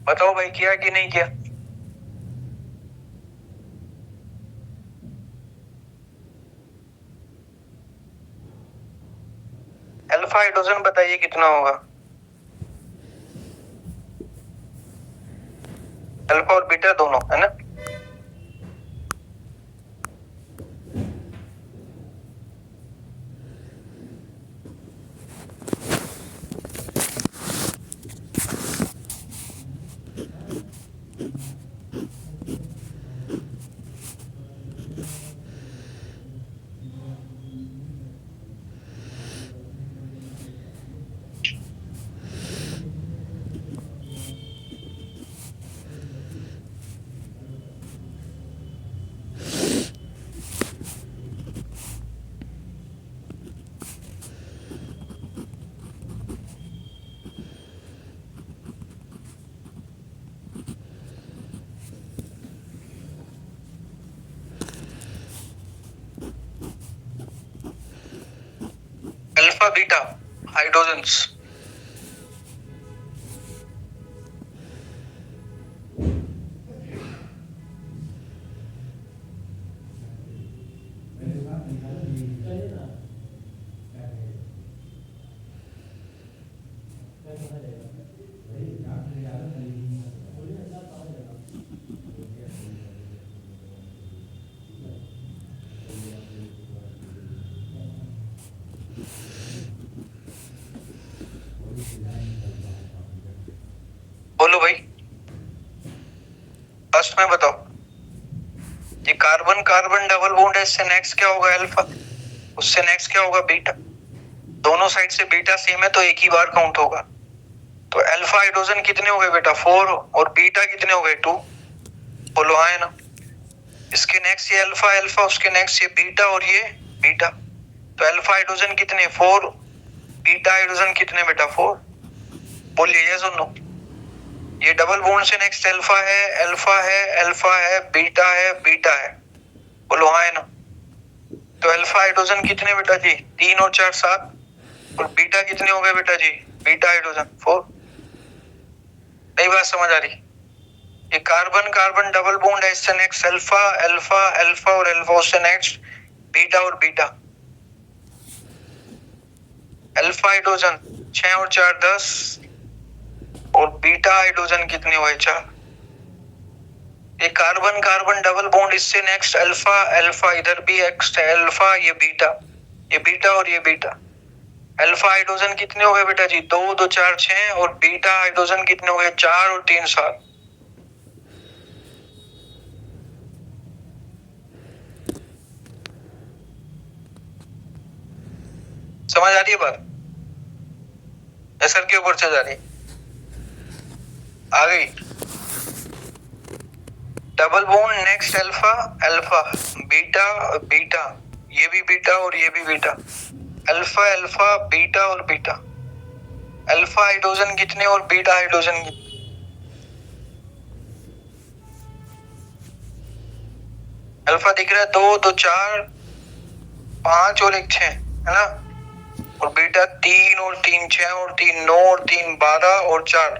बताओ भाई, किया कि नहीं किया? अल्फा हाइड्रोजन बताइए कितना होगा? अल्फा और बीटा दोनों है ना। Alpha beta hydrogens. बोलो भाई, फर्स्ट में बताओ। ये कार्बन कार्बन डबल बॉन्ड है, इससे नेक्स्ट क्या होगा? अल्फा। उससे नेक्स्ट क्या होगा? बीटा। दोनों साइड से बीटा सेम है तो एक ही बार काउंट होगा। तो अल्फा हाइड्रोजन कितने हो गए बेटा? 4 और बीटा कितने हो गए? 2। बोलो आए ना। इसके नेक्स्ट ये अल्फा अल्फा, उसके नेक्स्ट ये बीटा और ये बीटा। तो अल्फा हाइड्रोजन कितने? 4। बीटा हाइड्रोजन कितने बेटा? 4। बोलिए यस और नो। ये डबल बॉन्ड से नेक्स्ट अल्फा है अल्फा है अल्फा है बीटा है बीटा है। बोलो हाँ है ना। तो अल्फा हाइड्रोजन कितने बेटा जी? 3 और 4 7। और बीटा कितने हो गए बेटा जी? Beta hydrogen 4। नई बात समझ आ रही? ये कार्बन कार्बन डबल बॉन्ड है, इससे नेक्स्ट अल्फा अल्फा अल्फा और अल्फा, उससे नेक्स्ट बीटा और बीटा। अल्फा हाइड्रोजन 6 और 4 10 और बीटा हाइड्रोजन कितने हुए? 4। ये कार्बन कार्बन डबल बॉन्ड, इससे नेक्स्ट अल्फा अल्फा, इधर भी नेक्स्ट अल्फा, ये बीटा और ये बीटा। अल्फा हाइड्रोजन कितने हो गए बेटा जी? 2 2 4 6 और बीटा हाइड्रोजन कितने हो गए? 4 और 3 7। समझ आ रही है बात? एसर के ऊपर से जा रही है, आ गई। Double bond next alpha alpha, beta beta, ये भी बीटा और ये भी बीटा, अल्फा अल्फा बीटा और बीटा। अल्फा हाइड्रोजन कितने और बीटा हाइड्रोजन कितने? अल्फा दिख रहा है 2 2 4 5 और 1 6 है ना, और बीटा 3 और 3 6 और 3 9 और 3 12 और 4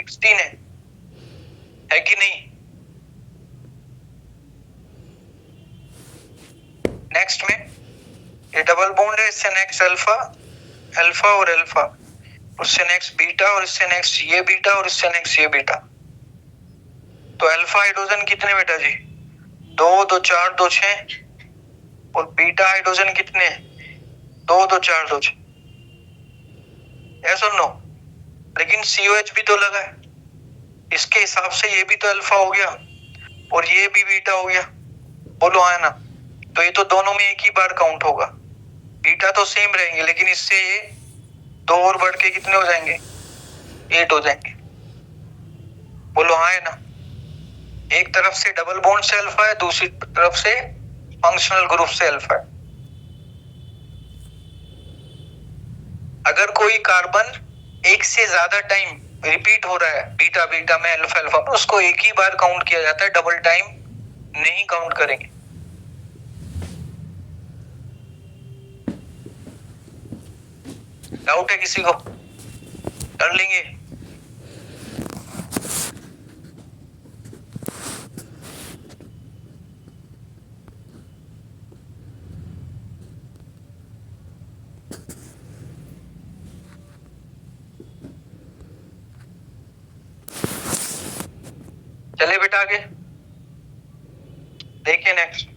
16 है कि नहीं? नेक्स्ट में ये डबल बॉन्ड है, इससे नेक्स्ट अल्फा अल्फा और अल्फा, उससे नेक्स्ट बीटा और इससे नेक्स्ट ये बीटा और इससे नेक्स्ट ये बीटा। तो अल्फा हाइड्रोजन कितने बेटा जी? 2 2 4 2 6 और बीटा हाइड्रोजन कितने? 2 2 4 2 6। यस और नो? लेकिन COH भी तो लगा है, इसके हिसाब से ये भी तो अल्फा हो गया और ये भी बीटा हो गया, बोलो है ना? तो ये तो दोनों में एक ही बार काउंट होगा, बीटा तो सेम रहेंगे, लेकिन इससे ये 2 और बढ़ के कितने हो जाएंगे? 8 हो जाएंगे, बोलो हाँ है ना? एक तरफ से डबल बॉन्ड से अल्फा है, दूसरी तरफ से फंक्शनल ग्रुप से अल्फा है। अगर कोई कार्बन एक से ज्यादा टाइम रिपीट हो रहा है बीटा बीटा में अल्फा अल्फा में, उसको एक ही बार काउंट किया जाता है, डबल टाइम नहीं काउंट करेंगे। डाउट है किसी को? कर लेंगे। चले बेटा आगे देखिए नेक्स्ट।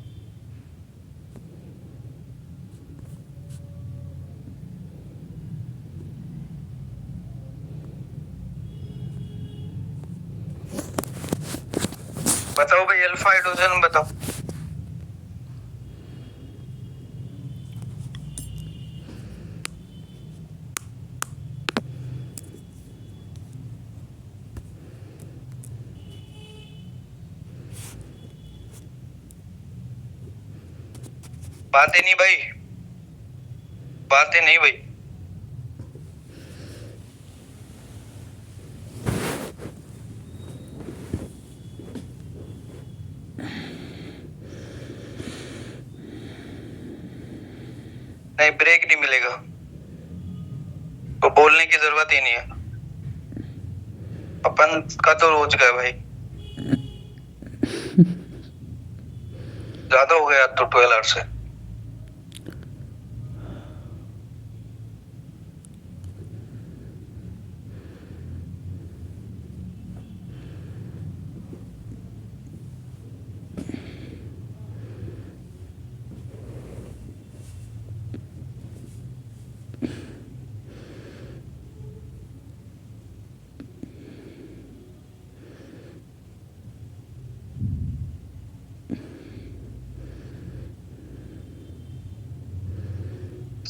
बताओ भाई अल्फा हाइड्रोजन बताओ। बातें नहीं भाई, बातें नहीं भाई। नहीं ब्रेक नहीं मिलेगा, तो बोलने की जरूरत ही नहीं है, अपन का तो रोज का है भाई। ज्यादा हो गया तो 12 आवर्स से।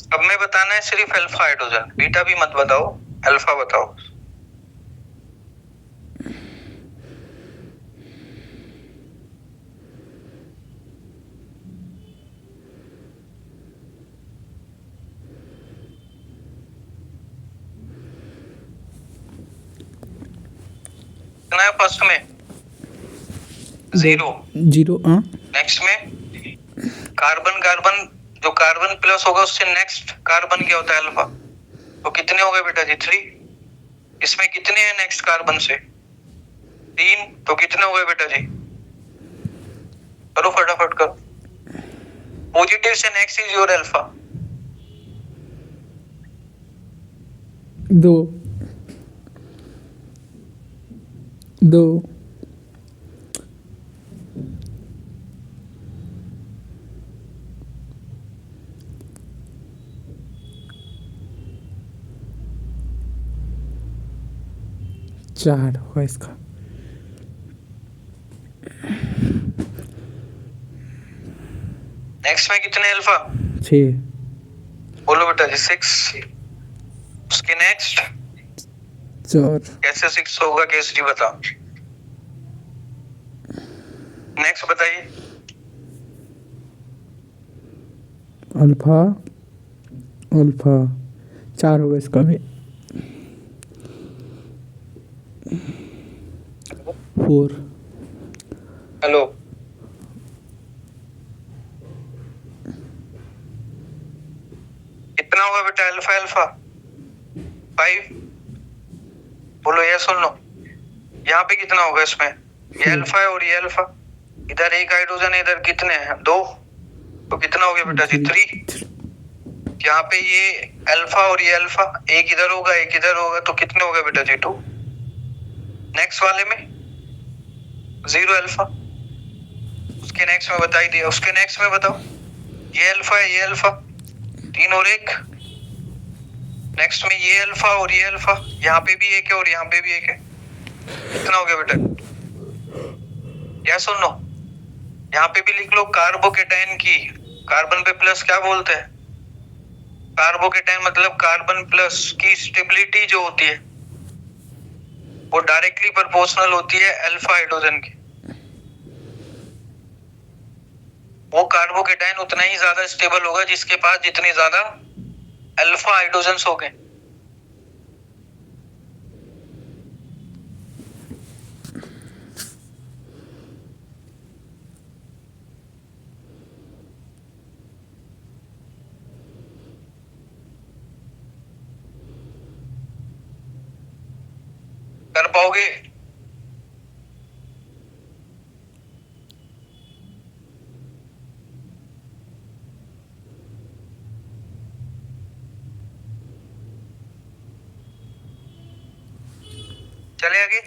अब मैं बताना है सिर्फ अल्फा हाइड्रोजन, बीटा भी मत बताओ, अल्फा बताओ। कितना है फर्स्ट में? 0 0। हाँ नेक्स्ट में कार्बन कार्बन, जो कार्बन प्लस होगा उससे नेक्स्ट कार्बन क्या होता है? अल्फा। तो कितने हो गए बेटा जी? 3। इसमें कितने हैं नेक्स्ट कार्बन से? 3। तो कितने हो गए बेटा जी? करो फटाफट करो। पॉजिटिव से नेक्स्ट इज योर अल्फा। 2 2 4 होगा इसका। नेक्स्ट में कितने अल्फा? 6। बोलो बेटा जी 6। उसके नेक्स्ट 4। कैसे 6 होगा केसरी बताओ। नेक्स्ट बताइए। अल्फा अल्फा 4 होगा इसका भी। 4। हेलो कितना होगा बेटा अल्फा अल्फा 5। बोलो ये सुन लो यहाँ पे कितना होगा इसमें, ये अल्फा है और ये अल्फा, इधर एक हाइड्रोजन है, इधर कितने हैं 2, तो कितना हो गया बेटा जी 3। यहाँ पे ये अल्फा और ये अल्फा, एक इधर होगा एक इधर होगा, तो कितने हो गए बेटा जी 2। नेक्स्ट वाले में 0 अल्फा। उसके नेक्स्ट में बता ही दिया। उसके नेक्स्ट में बताओ, ये अल्फा है ये अल्फा, 3 और 1। नेक्स्ट में ये अल्फा और ये अल्फा, यहाँ पे भी एक है और यहाँ पे भी एक है, कितना हो गया बेटा। या सुन लो यहाँ पे भी लिख लो, कार्बोकेटाइन की कार्बन पे प्लस क्या बोलते हैं, कार्बोकेटाइन मतलब कार्बन प्लस की स्टेबिलिटी जो होती है वो डायरेक्टली प्रोपोर्शनल होती है अल्फा हाइड्रोजन की। वो कार्बोकेटाइन उतना ही ज्यादा स्टेबल होगा जिसके पास जितनी ज्यादा अल्फा हाइड्रोजन्स हो गए। कर पाओगे। चले आगे।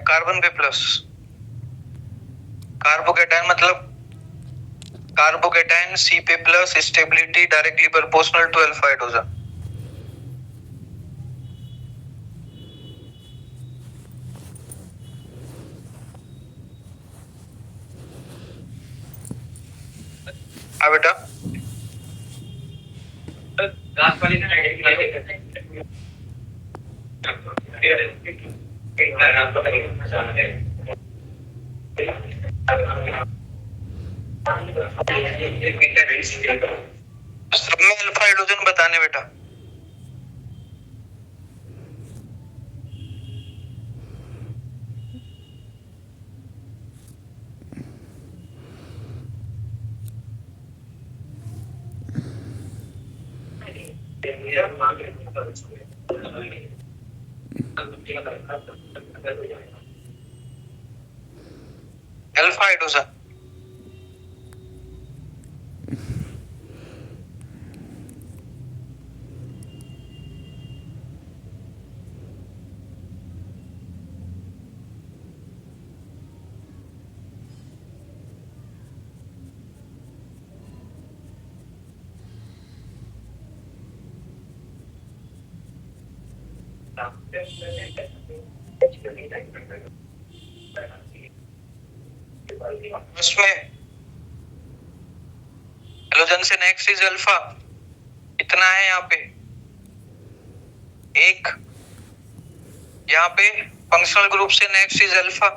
कार्बन पे प्लस, कार्बोकेटाइन मतलब कार्बोकेटाइन सी पे plus stability directly proportional to alpha hydrogen. हाँ बेटा सब में अल्फा हाइड्रोजन बताने बेटा। अल्फा हाइड्रोजन उसमें हाइड्रोजन से नेक्स्ट इज अल्फा, कितना है यहाँ पे 1। यहाँ पे फंक्शनल ग्रुप से नेक्स्ट इज अल्फा,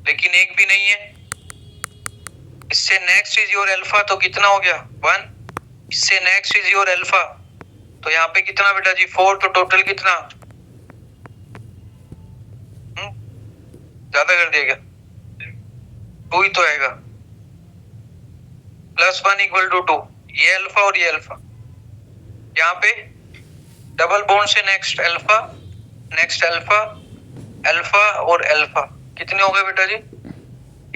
लेकिन एक भी नहीं है। इससे नेक्स्ट इज योर अल्फा, तो कितना हो गया 1। इससे नेक्स्ट इज योर अल्फा, तो यहाँ पे कितना बेटा जी 4, तो टोटल कितना ज्यादा कर दिया क्या, 2 ही तो आएगा। +1 = 2, ये अल्फा और ये अल्फा। यहाँ पे डबल बॉन्ड से नेक्स्ट अल्फा अल्फा और अल्फा, कितने हो गए बेटा जी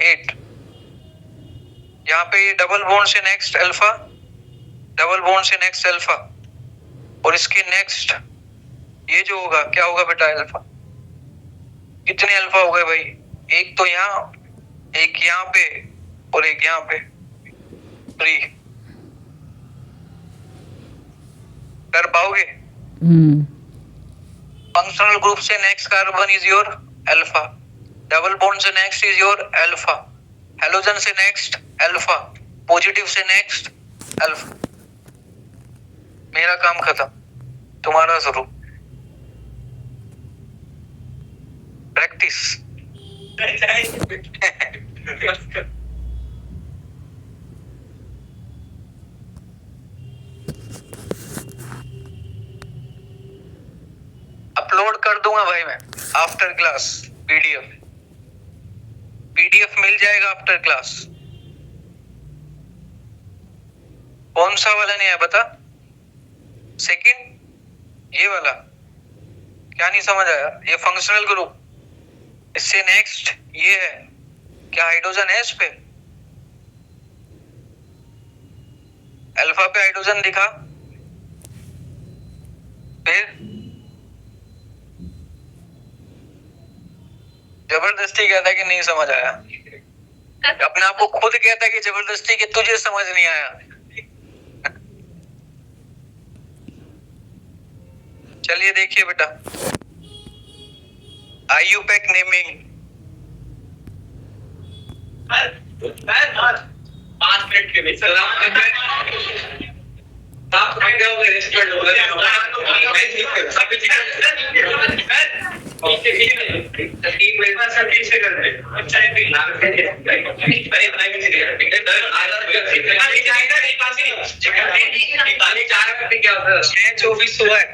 8। यहाँ पे ये डबल बॉन्ड से नेक्स्ट अल्फा और इसके नेक्स्ट ये जो होगा क्या होगा बेटा अल्फा। कितने अल्फा हो गए भाई, एक तो यहाँ, एक यहाँ पे और एक यहाँ पे, 3 कर पाओगे। फंक्शनल ग्रुप से next carbon is your alpha, double bond से next is your alpha, halogen से नेक्स्ट अल्फा, पॉजिटिव से नेक्स्ट अल्फा। मेरा काम खत्म, तुम्हारा शुरू। प्रैक्टिस। अपलोड कर दूंगा भाई मैं आफ्टर क्लास पीडीएफ मिल जाएगा आफ्टर क्लास। कौन सा वाला नहीं है बता, सेकंड, ये वाला क्या नहीं समझ आया। ये फंक्शनल ग्रुप, इससे नेक्स्ट ये है, क्या हाइड्रोजन है इस पे, अल्फा पे हाइड्रोजन दिखा, फिर जबरदस्ती कहता कि नहीं समझ आया, अपने आप को खुद कहता कि जबरदस्ती कि तुझे समझ नहीं आया। चलिए देखिए बेटा, आईयूपैक नेमिंग। 5 मिनट के लिए आप क्या हो गए रेस्टोरेंट हो गए टीम मेंबर सब पीछे कर रहे हैं। अच्छा है भी नाम है अरे प्राइवेट निकाले 4 करते क्या होता है 6:24 हुआ है।